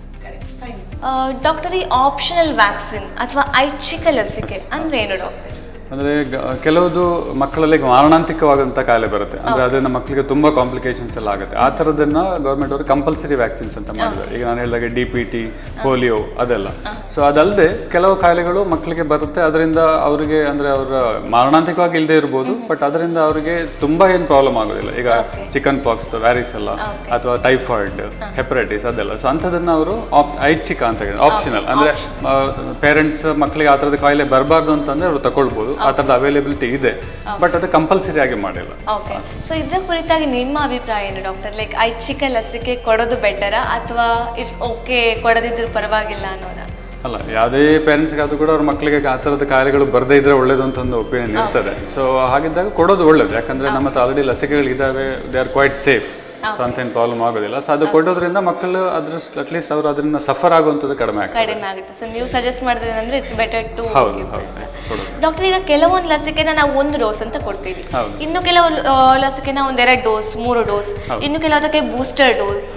ಡಾಕ್ಟರ್, ಈ ಆಪ್ಷನಲ್ ವ್ಯಾಕ್ಸಿನ್ ಅಥವಾ ಐಚ್ಛಿಕ ಲಸಿಕೆ ಅಂದ್ರೆ ಏನು ಡಾಕ್ಟರ್? ಅಂದರೆ ಕೆಲವುದು ಮಕ್ಕಳಲ್ಲಿ ಮಾರಣಾಂತಿಕವಾದಂಥ ಕಾಯಿಲೆ ಬರುತ್ತೆ, ಅಂದರೆ ಅದರಿಂದ ಮಕ್ಕಳಿಗೆ ತುಂಬ ಕಾಂಪ್ಲಿಕೇಶನ್ಸ್ ಎಲ್ಲ ಆಗುತ್ತೆ. ಆ ಥರದನ್ನು ಗೌರ್ಮೆಂಟ್ ಅವರು ಕಂಪಲ್ಸರಿ ವ್ಯಾಕ್ಸಿನ್ಸ್ ಅಂತ ಮಾಡಿದ್ದಾರೆ. ಈಗ ನಾನು ಹೇಳಿದಾಗೆ DPT, ಪೋಲಿಯೋ ಅದೆಲ್ಲ. ಸೊ ಅದಲ್ಲದೆ ಕೆಲವು ಕಾಯಿಲೆಗಳು ಮಕ್ಕಳಿಗೆ ಬರುತ್ತೆ, ಅದರಿಂದ ಅವರಿಗೆ ಅಂದರೆ ಅವರ ಮಾರಣಾಂತಿಕವಾಗಿ ಇಲ್ಲದೆ ಇರ್ಬೋದು, ಬಟ್ ಅದರಿಂದ ಅವರಿಗೆ ತುಂಬ ಏನು ಪ್ರಾಬ್ಲಮ್ ಆಗೋದಿಲ್ಲ. ಈಗ ಚಿಕನ್ ಪಾಕ್ಸ್ ಅಥವಾ ವ್ಯಾರಿಸೆಲ್ಲ ಅಥವಾ ಟೈಫಾಯ್ಡ್, ಹೆಪರೈಟಿಸ್ ಅದೆಲ್ಲ. ಸೊ ಅಂಥದನ್ನು ಅವರು ಐಚ್ಛಿಕ ಅಂತ ಹೇಳಿದ್ರು, ಆಪ್ಷನಲ್. ಅಂದರೆ ಪೇರೆಂಟ್ಸ್ ಮಕ್ಕಳಿಗೆ ಆ ಥರದ ಕಾಯಿಲೆ ಬರಬಾರ್ದು ಅಂತಂದರೆ ಅವರು ತಗೊಳ್ಬೋದು, ಆ ಥರದ ಅವೈಲೇಬಿಲಿಟಿ ಇದೆ, ಬಟ್ ಅದು ಕಂಪಲ್ಸರಿ ಆಗಿ ಮಾಡಿಲ್ಲ. ಓಕೆ, ಸೊ ಇದರ ಕುರಿತಾಗಿ ನಿಮ್ಮ ಅಭಿಪ್ರಾಯ ಏನು ಡಾಕ್ಟರ್? ಲೈಕ್ ಐಚ್ಛಿಕ ಲಸಿಕೆ ಕೊಡೋದು ಬೆಟರಾ ಅಥವಾ ಇಟ್ಸ್ ಓಕೆ ಕೊಡದಿದ್ರೂ ಪರವಾಗಿಲ್ಲ ಅನ್ನೋದಾ? ಅಲ್ಲ, ಯಾವುದೇ ಪೇರೆಂಟ್ಸ್ಗಾದ್ರೂ ಕೂಡ ಅವ್ರ ಮಕ್ಕಳಿಗೆ ಆ ಥರದ ಕಾಯಿಲೆಗಳು ಬರದೇ ಇದ್ರೆ ಒಳ್ಳೇದು ಅಂತ ಒಂದು ಒಪಿನಿಯನ್ ಇರ್ತದೆ. ಸೊ ಹಾಗಿದ್ದಾಗ ಕೊಡೋದು ಒಳ್ಳೇದು, ಯಾಕಂದರೆ ನಮ್ಮ ಹತ್ರ ಆಲ್ರೆಡಿ ಲಸಿಕೆಗಳಿದ್ದಾವೆ, they are quite safe. So ಅಂತೇನು ಪ್ರಾಬ್ಲಮ್ ಆಗೋದಿಲ್ಲ. ಸೊ ಅದು ಕೊಡೋದ್ರಿಂದ ಮಕ್ಕಳು ಅಟ್ಲೀಸ್ಟ್ ಅವರು ಅದರಿಂದ ಸಫರ್ ಆಗುವಂಥದ್ದು ಕಡಿಮೆ ಆಗುತ್ತೆ. ಸೊ ನೀವು ಸಜೆಸ್ಟ್ ಮಾಡಿದ್ರೆ ಅಂದ್ರೆ ಇಟ್ಸ್ ಬೆಟರ್ ಟು. ಡಾಕ್ಟರ್, ಈಗ ಕೆಲವೊಂದು ಲಸಿಕೆನ ನಾವು 1 ಡೋಸ್ ಅಂತ ಕೊಡ್ತೀವಿ, ಇನ್ನು ಕೆಲವು ಲಸಿಕೆನ 2 ಡೋಸ್ 3 ಡೋಸ್, ಇನ್ನು ಕೆಲವದಕ್ಕೆ ಬೂಸ್ಟರ್ ಡೋಸ್.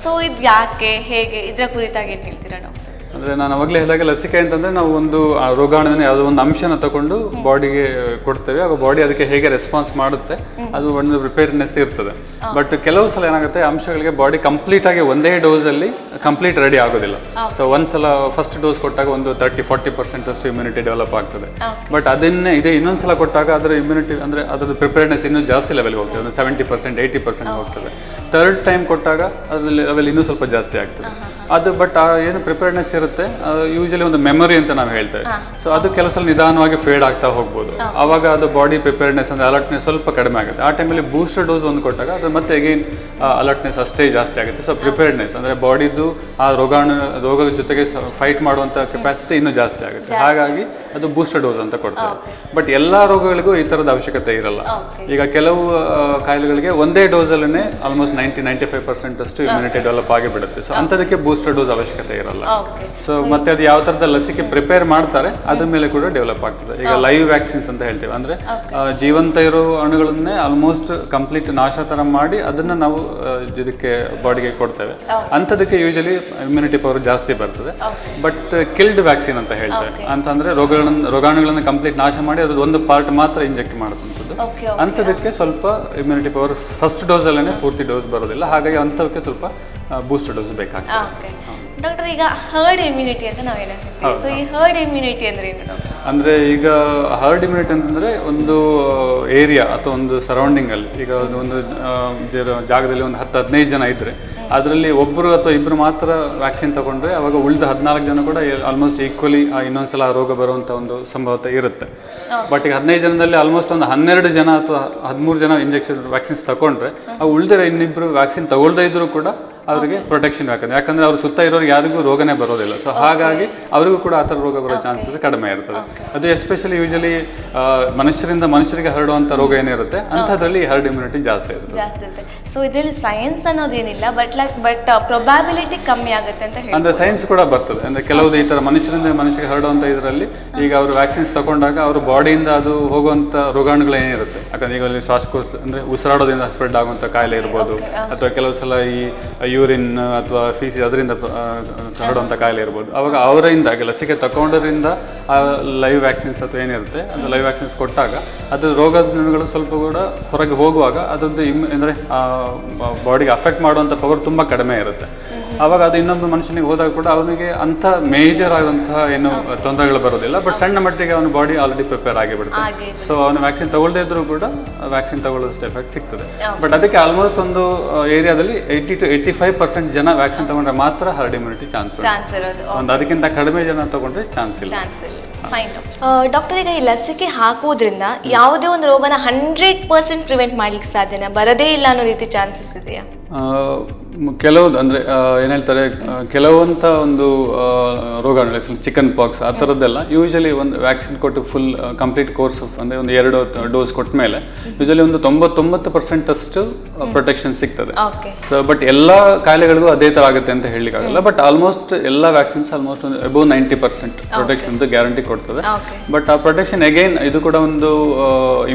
ಸೊ ಇದು ಯಾಕೆ, ಹೇಗೆ, ಇದರ ಕುರಿತಾಗಿ ಏನು ಹೇಳ್ತೀರಾ ಡಾಕ್ಟರ್? ಅಂದರೆ ನಾನು ಅವಾಗಲೇ ಹೇಳಿದಾಗ ಲಸಿಕೆ ಅಂತಂದರೆ ನಾವು ಒಂದು ರೋಗಾಣುವಿನ ಯಾವುದೋ ಒಂದು ಅಂಶನ ತಗೊಂಡು ಬಾಡಿಗೆ ಕೊಡ್ತೇವೆ, ಆಗ ಬಾಡಿ ಅದಕ್ಕೆ ಹೇಗೆ ರೆಸ್ಪಾನ್ಸ್ ಮಾಡುತ್ತೆ, ಅದು ಒಂದು ಪ್ರಿಪೇರ್ನೆಸ್ ಇರ್ತದೆ. ಬಟ್ ಕೆಲವು ಸಲ ಏನಾಗುತ್ತೆ, ಅಂಶಗಳಿಗೆ ಬಾಡಿ ಕಂಪ್ಲೀಟ್ ಆಗಿ ಒಂದೇ ಡೋಸಲ್ಲಿ ಕಂಪ್ಲೀಟ್ ರೆಡಿ ಆಗೋದಿಲ್ಲ. ಸೊ ಒಂದ್ಸಲ ಫಸ್ಟ್ ಡೋಸ್ ಕೊಟ್ಟಾಗ ಒಂದು 30-40% ಅಷ್ಟು ಇಮ್ಯುನಿಟಿ ಡೆವಲಪ್ ಆಗ್ತದೆ. ಬಟ್ ಅದನ್ನೇ ಇನ್ನೊಂದ್ಸಲ ಕೊಟ್ಟಾಗ ಅದರ ಇಮ್ಯುನಿಟಿ ಅಂದರೆ ಅದರ ಪ್ರಿಪೇರ್ನೆಸ್ ಇನ್ನೂ ಜಾಸ್ತಿ ಲೆವೆಲ್ಗೆ ಹೋಗ್ತದೆ, ಒಂದು 70%, 80% ಹೋಗ್ತದೆ. ಥರ್ಡ್ ಟೈಮ್ ಕೊಟ್ಟಾಗ ಅದರಲ್ಲಿ ಲೆವೆಲ್ ಇನ್ನೂ ಸ್ವಲ್ಪ ಜಾಸ್ತಿ ಆಗ್ತದೆ. ಅದು ಬಟ್ ಏನು ಪ್ರಿಪೇರ್ನೆಸ್ ಇರುತ್ತೆ, ಯೂಶಲಿ ಒಂದು ಮೆಮೊರಿ ಅಂತ ನಾವು ಹೇಳ್ತೇವೆ. ಸೊ ಅದು ಕೆಲವು ಸಲ ನಿಧಾನವಾಗಿ ಫೇಡ್ ಆಗ್ತಾ ಹೋಗ್ಬೋದು. ಆವಾಗ ಅದು ಬಾಡಿ ಪ್ರಿಪೇರ್ನೆಸ್ ಅಂದರೆ ಅಲರ್ಟ್ನೆಸ್ ಸ್ವಲ್ಪ ಕಡಿಮೆ ಆಗುತ್ತೆ. ಆ ಟೈಮಲ್ಲಿ ಬೂಸ್ಟರ್ ಡೋಸ್ ಒಂದು ಕೊಟ್ಟಾಗ ಅದು ಮತ್ತೆ ಅಗೈನ್ ಅಲರ್ಟ್ನೆಸ್ ಅಷ್ಟೇ ಜಾಸ್ತಿ ಆಗುತ್ತೆ. ಸೊ ಪ್ರಿಪೇರ್ನೆಸ್ ಅಂದರೆ ಬಾಡಿದು ಆ ರೋಗದ ಜೊತೆಗೆ ಫೈಟ್ ಮಾಡುವಂಥ ಕೆಪಾಸಿಟಿ ಇನ್ನೂ ಜಾಸ್ತಿ ಆಗುತ್ತೆ. ಹಾಗಾಗಿ ಅದು ಬೂಸ್ಟರ್ ಡೋಸ್ ಅಂತ ಕೊಡ್ತಾರೆ. ಬಟ್ ಎಲ್ಲ ರೋಗಗಳಿಗೂ ಈ ಥರದ ಅವಶ್ಯಕತೆ ಇರಲ್ಲ. ಈಗ ಕೆಲವು ಕಾಯಿಲೆಗಳಿಗೆ ಒಂದೇ ಡೋಸಲ್ಲೇ ಆಲ್ಮೋಸ್ಟ್ 90-95% ಅಷ್ಟು ಇಮ್ಯುನಿಟಿ ಡೆವಲಪ್ ಆಗಿಬಿಡುತ್ತೆ. ಸೊ ಅಂಥದಕ್ಕೆ ಬೂಸ್ಟರ್ ಡೋಸ್ ಅವಶ್ಯಕತೆ ಇರಲ್ಲ. ಸೊ ಮತ್ತೆ ಅದು ಯಾವ ಥರದ ಲಸಿಕೆ ಪ್ರಿಪೇರ್ ಮಾಡ್ತಾರೆ ಅದ್ರ ಮೇಲೆ ಕೂಡ ಡೆವಲಪ್ ಆಗ್ತದೆ. ಈಗ ಲೈವ್ ವ್ಯಾಕ್ಸಿನ್ಸ್ ಅಂತ ಹೇಳ್ತೀವಿ, ಅಂದರೆ ಜೀವಂತ ಇರೋ ಅಣುಗಳನ್ನೇ ಆಲ್ಮೋಸ್ಟ್ ಕಂಪ್ಲೀಟ್ ನಾಶ ಥರ ಮಾಡಿ ಅದನ್ನು ನಾವು ಇದಕ್ಕೆ ಬಾಡಿಗೆ ಕೊಡ್ತೇವೆ. ಅಂಥದಕ್ಕೆ ಯೂಶಲಿ ಇಮ್ಯುನಿಟಿ ಪವರ್ ಜಾಸ್ತಿ ಬರ್ತದೆ. ಬಟ್ ಕಿಲ್ಡ್ ವ್ಯಾಕ್ಸಿನ್ ಅಂತ ಹೇಳ್ತೇವೆ, ಅಂತಂದರೆ ರೋಗಾಣುಗಳನ್ನು ಕಂಪ್ಲೀಟ್ ನಾಶ ಮಾಡಿ ಅದು ಒಂದು ಪಾರ್ಟ್ ಮಾತ್ರ ಇಂಜೆಕ್ಟ್ ಮಾಡುವಂಥದ್ದು. ಅಂಥದಕ್ಕೆ ಸ್ವಲ್ಪ ಇಮ್ಯುನಿಟಿ ಪವರ್ ಫಸ್ಟ್ ಡೋಸಲ್ಲೇ ಪೂರ್ತಿ ಡೋಸ್ ಬರೋದಿಲ್ಲ. ಹಾಗಾಗಿ ಅಂಥವಕ್ಕೆ ಸ್ವಲ್ಪ ಬೂಸ್ಟರ್ ಡೋಸ್ ಬೇಕಾಗ್ತದೆ. ಡಾಕ್ಟರ್, ಈಗ ಹರ್ಡ್ ಇಮ್ಯುನಿಟಿ ಅಂತ ನಾವೇನು ಹೇಳ್ತೀವಿ, ಸೊ ಈ ಹರ್ಡ್ ಇಮ್ಯುನಿಟಿ ಅಂದ್ರೆ ಏನು ಡಾಕ್ಟರ್? ಅಂದರೆ ಈಗ ಹರ್ಡ್ ಇಮ್ಯುನಿಟಿ ಅಂತಂದರೆ ಒಂದು ಏರಿಯಾ ಅಥವಾ ಒಂದು ಸರೌಂಡಿಂಗಲ್ಲಿ, ಈಗ ಒಂದು ಜಾಗದಲ್ಲಿ ಒಂದು 10-15 ಜನ ಇದ್ದರೆ ಅದರಲ್ಲಿ ಒಬ್ಬರು ಅಥವಾ ಇಬ್ಬರು ಮಾತ್ರ ವ್ಯಾಕ್ಸಿನ್ ತಗೊಂಡ್ರೆ ಅವಾಗ ಉಳಿದ 14 ಜನ ಕೂಡ ಆಲ್ಮೋಸ್ಟ್ ಈಕ್ವಲಿ ಇನ್ನೊಂದ್ಸಲ ರೋಗ ಬರುವಂಥ ಒಂದು ಸಂಭವತೆ ಇರುತ್ತೆ. ಬಟ್ ಈಗ 15 ಜನದಲ್ಲಿ ಆಲ್ಮೋಸ್ಟ್ ಒಂದು 12 ಜನ ಅಥವಾ 13 ಜನ ಇಂಜೆಕ್ಷನ್ ವ್ಯಾಕ್ಸಿನ್ಸ್ ತಗೊಂಡ್ರೆ ಆ ಉಳಿದಿರೋ ಇನ್ನಿಬ್ಬರು ವ್ಯಾಕ್ಸಿನ್ ತಗೊಳ್ದೇ ಇದ್ರೂ ಕೂಡ ಅವರಿಗೆ ಪ್ರೊಟೆಕ್ಷನ್ ಯಾಕಂದ್ರೆ ಯಾಕಂದ್ರೆ ಅವ್ರ ಸುತ್ತ ಇರೋರಿಗೆ ಯಾರಿಗೂ ರೋಗನೇ ಬರೋದಿಲ್ಲ. ಸೊ ಹಾಗಾಗಿ ಅವರಿಗೂ ಕೂಡ ಆ ಥರ ರೋಗ ಬರೋ ಚಾನ್ಸಸ್ ಕಡಿಮೆ ಇರ್ತದೆ. ಅದು ಎಸ್ಪೆಷಲಿ ಯೂಶಲಿ ಮನುಷ್ಯರಿಂದ ಮನುಷ್ಯರಿಗೆ ಹರಡುವಂಥ ರೋಗ ಏನಿರುತ್ತೆ ಅಂಥದ್ರಲ್ಲಿ ಹರ್ಡ್ ಇಮ್ಯುನಿಟಿ ಜಾಸ್ತಿ ಇರುತ್ತೆ. ಸೊ ಇದರಲ್ಲಿ ಸೈನ್ಸ್ ಅನ್ನೋದೇನಿಲ್ಲ, ಬಟ್ ಪ್ರೊಬ್ಯಾಬಿಲಿಟಿ ಕಮ್ಮಿ ಆಗುತ್ತೆ ಅಂತ ಹೇಳಿ ಅಂದ್ರೆ ಸೈನ್ಸ್ ಕೂಡ ಬರ್ತದೆ. ಅಂದ್ರೆ ಕೆಲವು ಈ ತರ ಮನುಷ್ಯರಿಂದ ಮನುಷ್ಯರಿಗೆ ಹರಡುವಂಥ ಇದರಲ್ಲಿ ಈಗ ಅವರು ವ್ಯಾಕ್ಸಿನ್ಸ್ ತಗೊಂಡಾಗ ಅವ್ರ ಬಾಡಿಯಿಂದ ಅದು ಹೋಗುವಂಥ ರೋಗಾಣುಗಳು ಏನಿರುತ್ತೆ, ಯಾಕಂದ್ರೆ ಈಗ ಅಲ್ಲಿ ಶ್ವಾಸಕೋಶ ಅಂದ್ರೆ ಉಸಿರಾಡೋದ್ರಿಂದ ಸ್ಪ್ರೆಡ್ ಆಗುವಂಥ ಕಾಯಿಲೆ ಇರ್ಬೋದು, ಅಥವಾ ಕೆಲವು ಸಲ ಈ ಯೂರಿನ್ ಅಥವಾ ಫೀಸಿ ಅದರಿಂದ ಹರಡುವಂಥ ಕಾಯಿಲೆ ಇರ್ಬೋದು. ಅವಾಗ ಅವರಿಂದ ಲಸಿಕೆ ತಗೊಂಡರಿಂದ ಆ ಲೈವ್ ವ್ಯಾಕ್ಸಿನ್ಸ್ ಅಥವಾ ಏನಿರುತ್ತೆ ಅದು ಲೈವ್ ವ್ಯಾಕ್ಸಿನ್ಸ್ ಕೊಟ್ಟಾಗ ಅದು ರೋಗಗಳು ಸ್ವಲ್ಪ ಕೂಡ ಹೊರಗೆ ಹೋಗುವಾಗ ಅದೊಂದು ಅಂದರೆ ಬಾಡಿಗೆ ಅಫೆಕ್ಟ್ ಮಾಡುವಂಥ ಪವರ್ ತುಂಬ ಕಡಿಮೆ ಇರುತ್ತೆ. ಆವಾಗ ಅದು ಇನ್ನೊಂದು ಮನುಷ್ಯನಿಗೆ ಹೋದಾಗ ಕೂಡ ಅವನಿಗೆ ಅಂಥ ಮೇಜರ್ ಆದಂತಹ ಏನು ತೊಂದರೆಗಳು ಬರೋದಿಲ್ಲ, ಬಟ್ ಸಣ್ಣ ಮಟ್ಟಿಗೆ ಅವನ ಬಾಡಿ ಆಲ್ರೆಡಿ ಪ್ರಿಪೇರ್ ಆಗಿಬಿಡುತ್ತೆ. ಸೊ ಅವನು ವ್ಯಾಕ್ಸಿನ್ ತಗೊಳ್ಳದೇ ಇದ್ರೂ ಕೂಡ ವ್ಯಾಕ್ಸಿನ್ ತಗೊಳ್ಳೋದಷ್ಟು ಎಫೆಕ್ಟ್ ಸಿಗ್ತದೆ. ಬಟ್ ಅದಕ್ಕೆ ಆಲ್ಮೋಸ್ಟ್ ಒಂದು ಏರಿಯಾದಲ್ಲಿ 80 to 85% ಜನ ವ್ಯಾಕ್ಸಿನ್ ತಗೊಂಡ್ರೆ ಮಾತ್ರ ಹರ್ಡ್ ಇಮ್ಯುನಿಟಿ ಚಾನ್ಸ್ ಇರೋದು. ಒಂದು ಅದಕ್ಕಿಂತ ಕಡಿಮೆ ಜನ ತಗೊಂಡ್ರೆ ಚಾನ್ಸ್ ಇಲ್ಲ. ಡಾಕ್ಟರ್, ಈಗ ಈ ಲಸಿಕೆ ಹಾಕುವುದರಿಂದ ಯಾವುದೇ ಒಂದು ರೋಗನ 100% ಪ್ರಿವೆಂಟ್ ಮಾಡ್ಲಿಕ್ಕೆ ಸಾಧ್ಯನಾ? ಬರದೇ ಇಲ್ಲ ಅನ್ನೋ ರೀತಿ ಚಾನ್ಸಸ್ ಇದೆಯಾ? ಕೆಲವು ಅಂದರೆ ಏನು ಹೇಳ್ತಾರೆ, ಕೆಲವಂಥ ಒಂದು ರೋಗಾಣು ಚಿಕನ್ ಪಾಕ್ಸ್ ಆ ಥರದ್ದೆಲ್ಲ ಯೂಶಲಿ ಒಂದು ವ್ಯಾಕ್ಸಿನ್ ಕೊಟ್ಟು ಫುಲ್ ಕಂಪ್ಲೀಟ್ ಕೋರ್ಸ್ ಅಂದರೆ ಒಂದು 2 ಡೋಸ್ ಕೊಟ್ಟ ಮೇಲೆ ಯೂಶಲಿ ಒಂದು 99% ಅಷ್ಟು ಪ್ರೊಟೆಕ್ಷನ್ ಸಿಗ್ತದೆ. ಸೊ ಬಟ್ ಎಲ್ಲ ಕಾಯಿಲೆಗಳಿಗೂ ಅದೇ ಥರ ಆಗುತ್ತೆ ಅಂತ ಹೇಳಲಿಕ್ಕಾಗಲ್ಲ. ಬಟ್ ಆಲ್ಮೋಸ್ಟ್ ಎಲ್ಲ ವ್ಯಾಕ್ಸಿನ್ಸ್ ಆಲ್ಮೋಸ್ಟ್ ಒಂದು ಅಬೌವ್ 90% ಪ್ರೊಟೆಕ್ಷನ್ ಗ್ಯಾರಂಟಿ ಕೊಡ್ತದೆ. ಬಟ್ ಆ ಪ್ರೊಟೆಕ್ಷನ್ ಅಗೈನ್ ಇದು ಕೂಡ ಒಂದು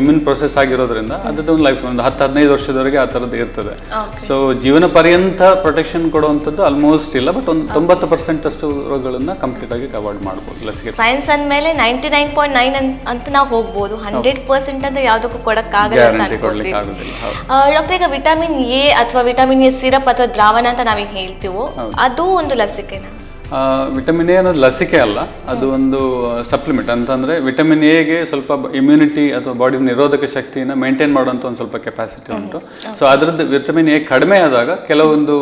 ಇಮ್ಯೂನ್ ಪ್ರೊಸೆಸ್ ಆಗಿರೋದ್ರಿಂದ ಅದ್ರದ್ದು ಒಂದು ಲೈಫ್ ಒಂದು 10-15 ವರ್ಷದವರೆಗೆ ಆ ಥರದ್ದು ಇರ್ತದೆ. ಸೊ ಜೀವನ ಪರ್ಯಂತ ಪ್ರೊಟೆಕ್ಷನ್ ಕೊಡುವಂಥದ್ದು ಆಲ್ಮೋಸ್ಟ್ ಇಲ್ಲ, ಬಟ್ ಒಂದು 90% ಅಷ್ಟು ರೋಗಗಳನ್ನ ಕಂಪ್ಲೀಟ್ ಆಗಿ ಅವಾಯ್ಡ್ ಮಾಡ್ಬೋದು ಲಸಿಕೆ. ಸೈನ್ಸ್ ಅಂದಮೇಲೆ 99.9 ಅಂತ ನಾವು ಹೋಗ್ಬೋದು, 100% ಅಂತ ಯಾವುದಕ್ಕೂ ಕೊಡಕ್ಕಾಗಲ್ಲ ಅಂತ ಅನ್ಕೊಳ್ತೀವಿ. ಡಾಕ್ಟರ್, ಈಗ ವಿಟಮಿನ್ ಎ ಅಥವಾ ವಿಟಮಿನ್ ಎ ಸಿರಪ್ ಅಥವಾ ದ್ರಾವಣ ಅಂತ ನಾವೀಗ ಹೇಳ್ತೀವೋ ಅದು ಒಂದು ಲಸಿಕೆನಾ? ವಿಟಮಿನ್ ಎ ಅನ್ನೋದು ಲಸಿಕೆ ಅಲ್ಲ, ಅದು ಒಂದು ಸಪ್ಲಿಮೆಂಟ್. ಅಂತಂದರೆ ವಿಟಮಿನ್ ಎಗೆ ಸ್ವಲ್ಪ ಇಮ್ಯುನಿಟಿ ಅಥವಾ ಬಾಡಿ ನಿರೋಧಕ ಶಕ್ತಿಯನ್ನು ಮೇಂಟೈನ್ ಮಾಡುವಂಥ ಒಂದು ಸ್ವಲ್ಪ ಕೆಪಾಸಿಟಿ ಉಂಟು. ಸೊ ಅದರದ್ದು ವಿಟಮಿನ್ ಎ ಕಡಿಮೆ ಆದಾಗ ಕೆಲವೊಂದು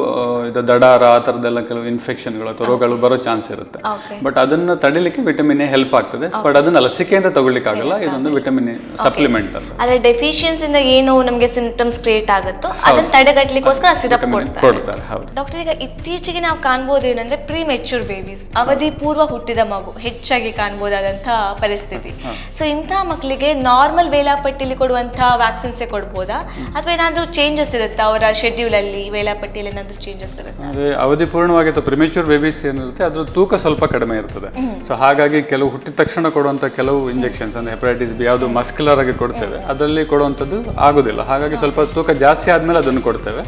ಇದು ದಡಾರ ಆ ಥರದ್ದೆಲ್ಲ ಕೆಲವು ಇನ್ಫೆಕ್ಷನ್ಗಳು ಅಥವಾ ರೋಗಗಳು ಬರೋ ಚಾನ್ಸ್ ಇರುತ್ತೆ. ಬಟ್ ಅದನ್ನು ತಡಿಲಿಕ್ಕೆ ವಿಟಮಿನ್ ಎ ಹೆಲ್ಪ್ ಆಗ್ತದೆ. ಬಟ್ ಅದನ್ನು ಲಸಿಕೆಯಿಂದ ತಗೊಳ್ಳಿಕ್ಕಾಗಲ್ಲ, ಇದೊಂದು ವಿಟಮಿನ್ ಎ ಸಪ್ಲಿಮೆಂಟ್ ಅಂತ. ಅದೇ ಡೆಫಿಷಿಯನ್ಸಿಂದ ಏನು ನಮಗೆ ಸಿಂಪ್ಟಮ್ಸ್ ಕ್ರಿಯೇಟ್ ಆಗುತ್ತೋ ಅದನ್ನು ತಡೆಗಟ್ಟಲಿಕ್ಕೋಸ್ಕರ ಸಿರಪ್ ಕೊಡ್ತಾರೆ. ಡಾಕ್ಟರ್, ಈಗ ಇತ್ತೀಚೆಗೆ ನಾವು ಕಾಣ್ಬೋದು ಏನಂದ್ರೆ ಪ್ರೀಮೆಚೂರ್ ಬೇಬೀಸ್, ಅವಧಿ ಪೂರ್ವ ಹುಟ್ಟಿದ ಮಗು ಹೆಚ್ಚಾಗಿ ಕಾಣಬಹುದಾದಂತಹ ಪರಿಸ್ಥಿತಿ. ಸೊ ಇಂತಹ ಮಕ್ಕಳಿಗೆ ನಾರ್ಮಲ್ ವೇಳಾಪಟ್ಟಿಯಲ್ಲಿ ಕೊಡುವಂತಹ ವ್ಯಾಕ್ಸಿನ್ಸ್ ಕೊಡ್ಬೋದಾ ಅಥವಾ ಏನಾದ್ರೂ ಚೇಂಜಸ್ ಇರುತ್ತಾ ಅವರ ಶೆಡ್ಯೂಲ್ ಅಲ್ಲಿ, ವೇಳಾಪಟ್ಟಿಯಲ್ಲಿ ಏನಾದ್ರೂ ಚೇಂಜಸ್ ಇರುತ್ತಾ? ಅದೇ ಅವಧಿ ಪೂರ್ಣವಾಗಿ ಅಥವಾ ಪ್ರಿಮೆಚೂರ್ ಬೇಬೀಸ್ ಏನಿರುತ್ತೆ ಅದ್ರ ತೂಕ ಸ್ವಲ್ಪ ಕಡಿಮೆ ಇರ್ತದೆ. ಸೊ ಹಾಗಾಗಿ ಕೆಲವು ಹುಟ್ಟಿದ ತಕ್ಷಣ ಕೊಡುವಂತ ಕೆಲವು ಇಂಜೆಕ್ಷನ್ಸ್ ಅಂದ್ರೆ ಹೆಪಟೈಟಿಸ್ ಬಿ ಯಾವುದು ಮಸ್ಕ್ಯುಲರ್ ಆಗಿ ಕೊಡ್ತೇವೆ, ಅದರಲ್ಲಿ ಕೊಡುವಂಥದ್ದು ಆಗುದಿಲ್ಲ. ಹಾಗಾಗಿ ಸ್ವಲ್ಪ ತೂಕ ಜಾಸ್ತಿ ಆದ್ಮೇಲೆ ಅದನ್ನು ಕೊಡ್ತೇವೆ.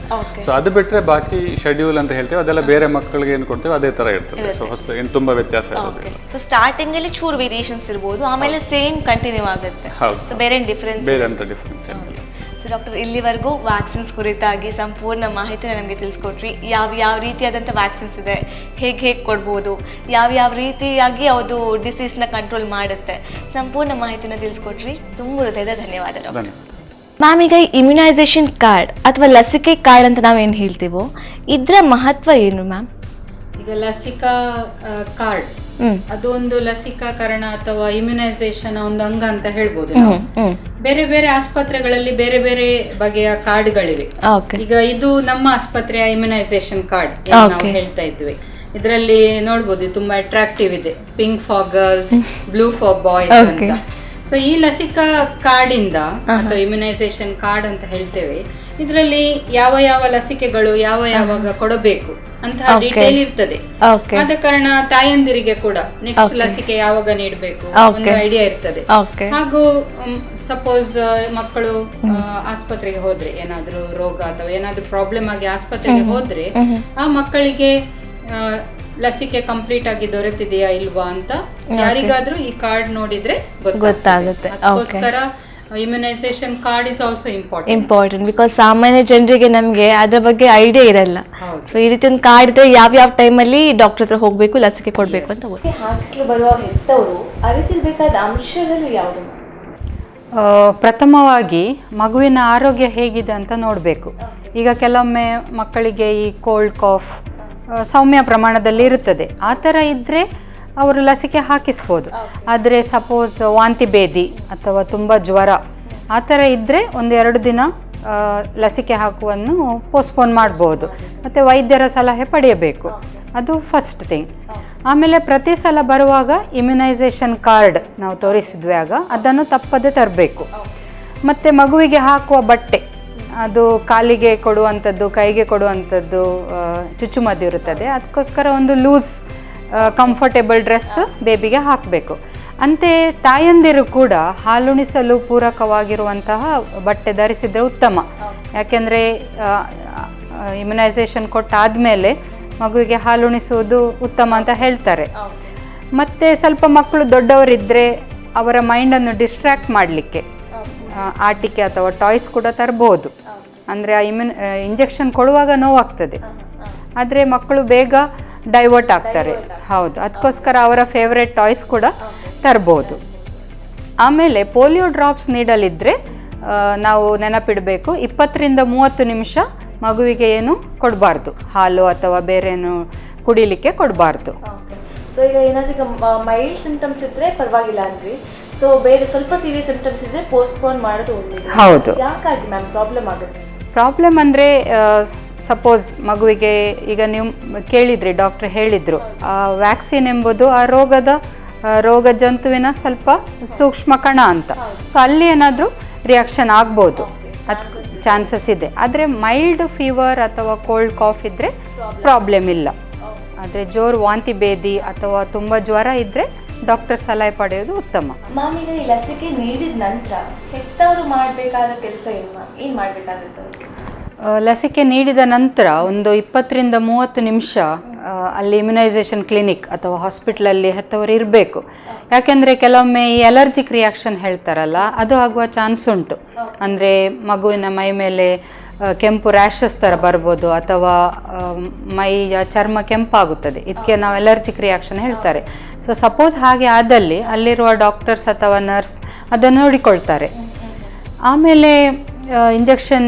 ಸೊ ಅದು ಬಿಟ್ಟರೆ ಬಾಕಿ ಶೆಡ್ಯೂಲ್ ಅಂತ ಹೇಳ್ತೇವೆ ಅದೆಲ್ಲ ಬೇರೆ ಮಕ್ಕಳಿಗೆ ಏನು ಕೊಡ್ತೇವೆ ಅದೇ ತರ ಇರ್ತದೆ. ಸೊ ಹೊಸ ಏನು ತುಂಬಾ ವ್ಯತ್ಯಾಸ ಇರೋದಿಲ್ಲ. ಸೊ ಸ್ಟಾರ್ಟಿಂಗ್ ಅಲ್ಲಿ ಚೂರು ವೇರಿಯೇಷನ್ಸ್ ಇರಬಹುದು, ಆಮೇಲೆ ಸೇಮ್ ಕಂಟಿನ್ಯೂ ಆಗುತ್ತೆ. ಸೊ ಬೇರೆ ಡಿಫರೆನ್ಸ್ ಏನಿಲ್ಲ. ಸೊ ಡಾಕ್ಟರ್, ಇಲ್ಲಿವರೆಗೂ ವ್ಯಾಕ್ಸಿನ್ಸ್ ಕುರಿತಾಗಿ ಸಂಪೂರ್ಣ ಮಾಹಿತಿನ ನಮಗೆ ತಿಳಿಸ್ಕೊಟ್ರಿ. ಯಾವ ರೀತಿಯಾದಂಥ ವ್ಯಾಕ್ಸಿನ್ಸ್ ಇದೆ, ಹೇಗೆ ಕೊಡ್ಬೋದು, ಯಾವ ರೀತಿಯಾಗಿ ಅದು ಡಿಸೀಸ್ನ ಕಂಟ್ರೋಲ್ ಮಾಡುತ್ತೆ, ಸಂಪೂರ್ಣ ಮಾಹಿತಿನ ತಿಳಿಸ್ಕೊಟ್ರಿ. ತುಂಬ ಹೃದಯದ ಧನ್ಯವಾದ ಡಾಕ್ಟರ್. ಮ್ಯಾಮ್, ಈಗ ಇಮ್ಯುನೈಸೇಷನ್ ಕಾರ್ಡ್ ಅಥವಾ ಲಸಿಕೆ ಕಾರ್ಡ್ ಅಂತ ನಾವೇನು ಹೇಳ್ತೀವೋ ಇದರ ಮಹತ್ವ ಏನು ಮ್ಯಾಮ್? ಈಗ ಲಸಿಕಾ ಕಾರ್ಡ್ ಅದು ಒಂದು ಲಸಿಕಾಕರಣ ಅಥವಾ ಇಮ್ಯುನೈಸೇಷನ್ ಒಂದು ಅಂಗ ಅಂತ ಹೇಳ್ಬೋದು. ಬೇರೆ ಬೇರೆ ಆಸ್ಪತ್ರೆಗಳಲ್ಲಿ ಬೇರೆ ಬೇರೆ ಬಗೆಯ ಕಾರ್ಡ್ಗಳಿವೆ. ಈಗ ಇದು ನಮ್ಮ ಆಸ್ಪತ್ರೆಯ ಇಮ್ಯುನೈಸೇಷನ್ ಕಾರ್ಡ್ ನಾವು ಹೇಳ್ತಾ ಇದ್ವಿ. ಇದರಲ್ಲಿ ನೋಡ್ಬೋದು ತುಂಬಾ ಅಟ್ರಾಕ್ಟಿವ್ ಇದೆ, pink for girls, blue for boys ಅಂತ. ಸೊ ಈ ಲಸಿಕಾ ಕಾರ್ಡ್ ಇಂದ ಅಥವಾ ಇಮ್ಯುನೈಸೇಷನ್ ಕಾರ್ಡ್ ಅಂತ ಹೇಳ್ತೇವೆ, ಇದರಲ್ಲಿ ಯಾವ ಲಸಿಕೆಗಳು ಯಾವಾಗ ಕೊಡಬೇಕು ಅಂತ ಡೀಟೇಲ್ ಇರ್ತದೆ. ಆದ ಕಾರಣ ತಾಯಂದಿರಿಗೆ ಕೂಡ ನೆಕ್ಸ್ಟ್ ಲಸಿಕೆ ಯಾವಾಗ ನೀಡಬೇಕು ಒಂದು ಐಡಿಯಾ ಇರ್ತದೆ. ಹಾಗೂ ಸಪೋಸ್ ಮಕ್ಕಳು ಆಸ್ಪತ್ರೆಗೆ ಹೋದ್ರೆ ಏನಾದ್ರೂ ರೋಗ ಅಥವಾ ಏನಾದ್ರೂ ಪ್ರಾಬ್ಲಮ್ ಆಗಿ ಆಸ್ಪತ್ರೆಗೆ ಹೋದ್ರೆ ಆ ಮಕ್ಕಳಿಗೆ ಲಸಿಕೆ ಕಂಪ್ಲೀಟ್ ಆಗಿ ದೊರೆತಿದೆಯಾ ಇಲ್ವಾ ಅಂತ ಯಾರಿಗಾದ್ರೂ ಈ ಕಾರ್ಡ್ ನೋಡಿದ್ರೆ ಗೊತ್ತಾಗುತ್ತೆ. ಅದಕ್ಕೋಸ್ಕರ immunisation card is also important because ಸಾಮಾನ್ಯ ಜನರಿಗೆ ನಮಗೆ ಅದ್ರ ಬಗ್ಗೆ ಐಡಿಯಾ ಇರಲ್ಲ. ಸೊ ಈ ರೀತಿ ಒಂದು ಕಾರ್ಡ್ ಇದ್ರೆ ಯಾವ ಟೈಮಲ್ಲಿ ಡಾಕ್ಟರ್ ಹತ್ರ ಹೋಗ್ಬೇಕು, ಲಸಿಕೆ ಕೊಡ್ಬೇಕು ಅಂತ ಹಾಕಿಸ್ಲು ಬರುವ ಹೆತ್ತವರು ಅರಿತಿರ್ಬೇಕಾದ ಅಂಶಗಳು ಯಾವುದು? ಪ್ರಥಮವಾಗಿ ಮಗುವಿನ ಆರೋಗ್ಯ ಹೇಗಿದೆ ಅಂತ ನೋಡಬೇಕು. ಈಗ ಕೆಲವೊಮ್ಮೆ ಮಕ್ಕಳಿಗೆ ಈ ಕೋಲ್ಡ್ ಕಾಫ್ ಸೌಮ್ಯ ಪ್ರಮಾಣದಲ್ಲಿ ಇರುತ್ತದೆ, ಆ ಥರ ಇದ್ದರೆ ಅವರು ಲಸಿಕೆ ಹಾಕಿಸ್ಬೋದು. ಆದರೆ ಸಪೋಸ್ ವಾಂತಿ ಭೇದಿ ಅಥವಾ ತುಂಬ ಜ್ವರ ಆ ಥರ ಇದ್ದರೆ 1-2 ದಿನ ಲಸಿಕೆ ಹಾಕುವನ್ನು ಪೋಸ್ಟ್ಪೋನ್ ಮಾಡ್ಬೋದು ಮತ್ತು ವೈದ್ಯರ ಸಲಹೆ ಪಡೆಯಬೇಕು. ಅದು ಫಸ್ಟ್ ಥಿಂಗ್. ಆಮೇಲೆ ಪ್ರತಿ ಸಲ ಬರುವಾಗ ಇಮ್ಯುನೈಸೇಷನ್ ಕಾರ್ಡ್ ನಾವು ತೋರಿಸಿದ್ವಿ ಆಗ ಅದನ್ನು ತಪ್ಪದೆ ತರಬೇಕು. ಮತ್ತು ಮಗುವಿಗೆ ಹಾಕುವ ಬಟ್ಟೆ, ಅದು ಕಾಲಿಗೆ ಕೊಡುವಂಥದ್ದು, ಕೈಗೆ ಕೊಡುವಂಥದ್ದು ಚುಚ್ಚುಮದ್ದು ಇರುತ್ತದೆ. ಅದಕ್ಕೋಸ್ಕರ ಒಂದು ಲೂಸ್ ಕಂಫರ್ಟೇಬಲ್ ಡ್ರೆಸ್ ಬೇಬಿಗೆ ಹಾಕಬೇಕು. ಅಂತೆ ತಾಯಂದಿರು ಕೂಡ ಹಾಲುಣಿಸಲು ಪೂರಕವಾಗಿರುವಂತಹ ಬಟ್ಟೆ ಧರಿಸಿದರೆ ಉತ್ತಮ. ಯಾಕೆಂದರೆ ಇಮ್ಯುನೈಸೇಷನ್ ಕೊಟ್ಟಾದಮೇಲೆ ಮಗುವಿಗೆ ಹಾಲುಣಿಸುವುದು ಉತ್ತಮ ಅಂತ ಹೇಳ್ತಾರೆ. ಮತ್ತು ಸ್ವಲ್ಪ ಮಕ್ಕಳು ದೊಡ್ಡವರಿದ್ದರೆ ಅವರ ಮೈಂಡನ್ನು ಡಿಸ್ಟ್ರ್ಯಾಕ್ಟ್ ಮಾಡಲಿಕ್ಕೆ ಆಟಿಕೆ ಅಥವಾ ಟಾಯ್ಸ್ ಕೂಡ ತರ್ಬೋದು. ಅಂದರೆ ಆ ಇಂಜೆಕ್ಷನ್ ಕೊಡುವಾಗ ನೋವಾಗ್ತದೆ, ಆದರೆ ಮಕ್ಕಳು ಬೇಗ ಡೈವರ್ಟ್ ಆಗ್ತಾರೆ. ಹೌದು, ಅದಕ್ಕೋಸ್ಕರ ಅವರ ಫೇವ್ರೆಟ್ ಟಾಯ್ಸ್ ಕೂಡ ತರ್ಬೋದು. ಆಮೇಲೆ ಪೋಲಿಯೋ ಡ್ರಾಪ್ಸ್ ನೀಡಲಿದ್ದರೆ ನಾವು ನೆನಪಿಡಬೇಕು, 20ರಿಂದ 30 ನಿಮಿಷ ಮಗುವಿಗೆ ಏನು ಕೊಡಬಾರ್ದು, ಹಾಲು ಅಥವಾ ಬೇರೆ ಏನು ಕುಡಿಲಿಕ್ಕೆ ಕೊಡಬಾರ್ದು. ಸೊ ಈಗ ಏನಾದರೂ ಮೈಲ್ಡ್ ಸಿಂಪ್ಟಮ್ಸ್ ಇದ್ದರೆ ಪರವಾಗಿಲ್ಲ ಅಂದ್ರಿ, ಸೊ ಬೇರೆ ಸ್ವಲ್ಪ ಸೀರಿಯಸ್ ಸಿಂಪ್ಟಮ್ಸ್ ಇದ್ದರೆ ಪೋಸ್ಟ್ಪೋನ್ ಮಾಡೋದು ಒಳ್ಳೆಯದು. ಹೌದು. ಯಾಕಾಗಿ ಮ್ಯಾಮ್ ಪ್ರಾಬ್ಲಮ್ ಆಗುತ್ತೆ? ಪ್ರಾಬ್ಲಮ್ ಅಂದರೆ ಸಪೋಸ್ ಮಗುವಿಗೆ ಈಗ ನೀವು ಕೇಳಿದ್ರಿ, ಡಾಕ್ಟ್ರ್ ಹೇಳಿದರು, ವ್ಯಾಕ್ಸಿನ್ ಎಂಬುದು ಆ ರೋಗ ಜಂತುವಿನ ಸ್ವಲ್ಪ ಸೂಕ್ಷ್ಮ ಕಣ ಅಂತ. ಸೊ ಅಲ್ಲಿ ಏನಾದರೂ ರಿಯಾಕ್ಷನ್ ಆಗ್ಬೋದು, ಅದು ಚಾನ್ಸಸ್ ಇದೆ. ಆದರೆ ಮೈಲ್ಡ್ ಫೀವರ್ ಅಥವಾ ಕೋಲ್ಡ್ ಕಾಫ್ ಇದ್ದರೆ ಪ್ರಾಬ್ಲಮ್ ಇಲ್ಲ. ಆದರೆ ಜೋರು ವಾಂತಿ ಭೇದಿ ಅಥವಾ ತುಂಬ ಜ್ವರ ಇದ್ದರೆ ಡಾಕ್ಟರ್ ಸಲಹೆ ಪಡೆಯೋದು ಉತ್ತಮ. ಮ್ಯಾಮ್, ಈಗ ಈ ಲಸಿಕೆ ನೀಡಿದ ನಂತರ ಹೆತ್ತವರು ಮಾಡಬೇಕಾದ ಕೆಲಸ ಏನು ಮಾಡಬೇಕಾಗುತ್ತೆ? ಲಸಿಕೆ ನೀಡಿದ ನಂತರ ಒಂದು 20ರಿಂದ 30 ನಿಮಿಷ ಅಲ್ಲಿ ಇಮ್ಯುನೈಸೇಷನ್ ಕ್ಲಿನಿಕ್ ಅಥವಾ ಹಾಸ್ಪಿಟ್ಲಲ್ಲಿ ಹೆತ್ತವರು ಇರಬೇಕು. ಯಾಕೆಂದರೆ ಕೆಲವೊಮ್ಮೆ ಈ ಅಲರ್ಜಿಕ್ ರಿಯಾಕ್ಷನ್ ಹೇಳ್ತಾರಲ್ಲ, ಅದು ಆಗುವ ಚಾನ್ಸ್ ಉಂಟು. ಅಂದರೆ ಮಗುವಿನ ಮೈ ಮೇಲೆ ಕೆಂಪು ರ್ಯಾಷಸ್ ಥರ ಬರ್ಬೋದು, ಅಥವಾ ಮೈಯ ಚರ್ಮ ಕೆಂಪಾಗುತ್ತದೆ. ಇದಕ್ಕೆ ನಾವು ಅಲರ್ಜಿಕ್ ರಿಯಾಕ್ಷನ್ ಹೇಳ್ತಾರೆ. ಸೊ ಸಪೋಸ್ ಹಾಗೆ ಆದಲ್ಲಿ ಅಲ್ಲಿರುವ ಡಾಕ್ಟರ್ಸ್ ಅಥವಾ ನರ್ಸ್ ಅದನ್ನು ನೋಡಿಕೊಳ್ತಾರೆ. ಆಮೇಲೆ ಇಂಜೆಕ್ಷನ್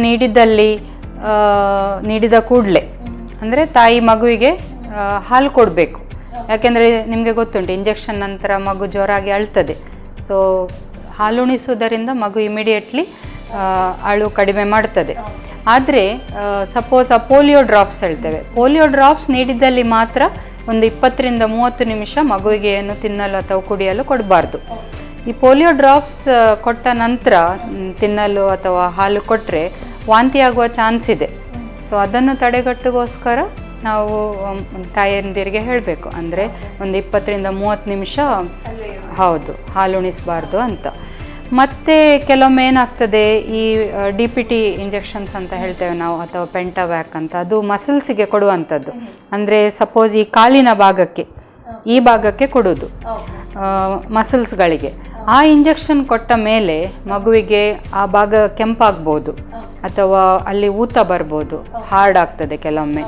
ನೀಡಿದ ಕೂಡಲೇ ಅಂದರೆ ತಾಯಿ ಮಗುವಿಗೆ ಹಾಲು ಕೊಡಬೇಕು. ಯಾಕೆಂದರೆ ನಿಮಗೆ ಗೊತ್ತುಂಟು, ಇಂಜೆಕ್ಷನ್ ನಂತರ ಮಗು ಜೋರಾಗಿ ಅಳ್ತದೆ. ಸೊ ಹಾಲುಣಿಸುವುದರಿಂದ ಮಗು ಇಮಿಡಿಯೇಟ್ಲಿ ಅಳು ಕಡಿಮೆ ಮಾಡ್ತದೆ. ಆದರೆ ಸಪೋಸ್ ಆ ಪೋಲಿಯೋ ಡ್ರಾಪ್ಸ್ ಹೇಳ್ತೇವೆ, ಪೋಲಿಯೋ ಡ್ರಾಪ್ಸ್ ನೀಡಿದ್ದಲ್ಲಿ ಮಾತ್ರ ಒಂದು 20ರಿಂದ 30 ನಿಮಿಷ ಮಗುವಿಗೆ ಏನು ತಿನ್ನಲು ಅಥವಾ ಕುಡಿಯಲು ಕೊಡಬಾರ್ದು. ಈ ಪೋಲಿಯೋ ಡ್ರಾಪ್ಸ್ ಕೊಟ್ಟ ನಂತರ ತಿನ್ನಲು ಅಥವಾ ಹಾಲು ಕೊಟ್ಟರೆ ವಾಂತಿ ಆಗುವ ಚಾನ್ಸ್ ಇದೆ. ಸೊ ಅದನ್ನು ತಡೆಗಟ್ಟುಗೋಸ್ಕರ ನಾವು ತಾಯಂದಿರಿಗೆ ಹೇಳಬೇಕು, ಅಂದರೆ ಒಂದು 20ರಿಂದ 30 ನಿಮಿಷ ಹೌದು ಹಾಲುಣಿಸಬಾರ್ದು ಅಂತ. ಮತ್ತು ಕೆಲವೊಮ್ಮೆ ಏನಾಗ್ತದೆ, ಈ DPT ಇಂಜೆಕ್ಷನ್ಸ್ ಅಂತ ಹೇಳ್ತೇವೆ ನಾವು, ಅಥವಾ ಪೆಂಟಾವ್ಯಾಕ್ ಅಂತ, ಅದು ಮಸಲ್ಸಿಗೆ ಕೊಡುವಂಥದ್ದು. ಅಂದರೆ ಸಪೋಸ್ ಈ ಕಾಲಿನ ಭಾಗಕ್ಕೆ, ಈ ಭಾಗಕ್ಕೆ ಕೊಡೋದು ಮಸಲ್ಸ್ಗಳಿಗೆ. ಆ ಇಂಜೆಕ್ಷನ್ ಕೊಟ್ಟ ಮೇಲೆ ಮಗುವಿಗೆ ಆ ಭಾಗ ಕೆಂಪಾಗ್ಬೋದು ಅಥವಾ ಅಲ್ಲಿ ಊತ ಬರ್ಬೋದು, ಹಾರ್ಡ್ ಆಗ್ತದೆ ಕೆಲವೊಮ್ಮೆ.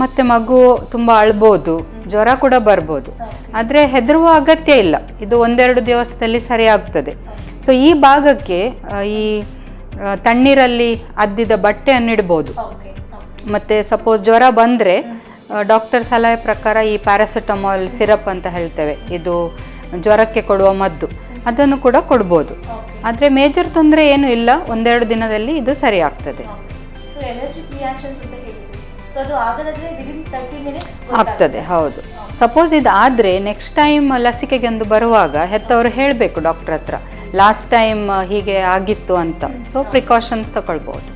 ಮತ್ತು ಮಗು ತುಂಬ ಅಳ್ಬೋದು, ಜ್ವರ ಕೂಡ ಬರ್ಬೋದು. ಆದರೆ ಹೆದರುವ ಅಗತ್ಯ ಇಲ್ಲ, ಇದು 1-2 ದಿವಸದಲ್ಲಿ ಸರಿಯಾಗ್ತದೆ. ಸೊ ಈ ಭಾಗಕ್ಕೆ ಈ ತಣ್ಣೀರಲ್ಲಿ ಅದ್ದಿದ ಬಟ್ಟೆಯನ್ನು ಇಡ್ಬೋದು. ಮತ್ತು ಸಪೋಸ್ ಜ್ವರ ಬಂದರೆ ಡಾಕ್ಟರ್ ಸಲಹೆ ಪ್ರಕಾರ ಈ ಪ್ಯಾರಾಸಿಟಮಾಲ್ ಸಿರಪ್ ಅಂತ ಹೇಳ್ತೇವೆ, ಇದು ಜ್ವರಕ್ಕೆ ಕೊಡುವ ಮದ್ದು, ಅದನ್ನು ಕೂಡ ಕೊಡ್ಬೋದು. ಆದರೆ ಮೇಜರ್ ತೊಂದರೆ ಏನೂ ಇಲ್ಲ, 1-2 ದಿನದಲ್ಲಿ ಇದು ಸರಿ ಆಗ್ತದೆ. ಆಗ್ತದೆ, ಹೌದು. ಸಪೋಸ್ ಇದು ಆದರೆ ನೆಕ್ಸ್ಟ್ ಟೈಮ್ ಲಸಿಕೆಗೆಂದು ಬರುವಾಗ ಹೆತ್ತವರು ಹೇಳಬೇಕು ಡಾಕ್ಟರ್ ಹತ್ರ, ಲಾಸ್ಟ್ ಟೈಮ್ ಹೀಗೆ ಆಗಿತ್ತು ಅಂತ. ಸೊ ಪ್ರಿಕಾಷನ್ಸ್ ತಗೊಳ್ಬೋದು.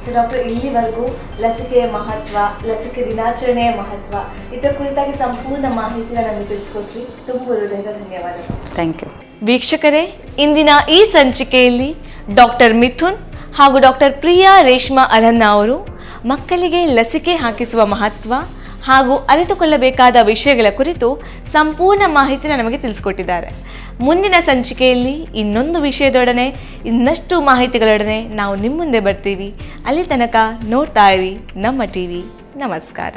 ಸೊ ಡಾಕ್ಟರ್, ಇಲ್ಲಿವರೆಗೂ ಲಸಿಕೆಯ ಮಹತ್ವ, ಲಸಿಕೆ ದಿನಾಚರಣೆಯ ಮಹತ್ವ, ಇದರ ಕುರಿತಾಗಿ ಸಂಪೂರ್ಣ ಮಾಹಿತಿನ ನಮಗೆ ತಿಳಿಸ್ಕೊಟ್ರಿ. ತುಂಬ ಹೃದಯದ ಧನ್ಯವಾದಗಳು. Thank you. ವೀಕ್ಷಕರೇ, ಇಂದಿನ ಈ ಸಂಚಿಕೆಯಲ್ಲಿ ಡಾಕ್ಟರ್ ಮಿಥುನ್ ಹಾಗೂ ಡಾಕ್ಟರ್ ಪ್ರಿಯಾ ರೇಷ್ಮಾ ಅರಣ್ಣ ಅವರು ಮಕ್ಕಳಿಗೆ ಲಸಿಕೆ ಹಾಕಿಸುವ ಮಹತ್ವ ಹಾಗೂ ಅರಿತುಕೊಳ್ಳಬೇಕಾದ ವಿಷಯಗಳ ಕುರಿತು ಸಂಪೂರ್ಣ ಮಾಹಿತಿನ ನಮಗೆ ತಿಳಿಸ್ಕೊಟ್ಟಿದ್ದಾರೆ. ಮುಂದಿನ ಸಂಚಿಕೆಯಲ್ಲಿ ಇನ್ನೊಂದು ವಿಷಯದೊಡನೆ, ಇನ್ನಷ್ಟು ಮಾಹಿತಿಗಳೊಡನೆ ನಾವು ನಿಮ್ಮ ಮುಂದೆ ಬರ್ತೀವಿ. ಅಲ್ಲಿ ತನಕ ನೋಡ್ತಾ ಇರಿ ನಮ್ಮ ಟಿವಿ. ನಮಸ್ಕಾರ.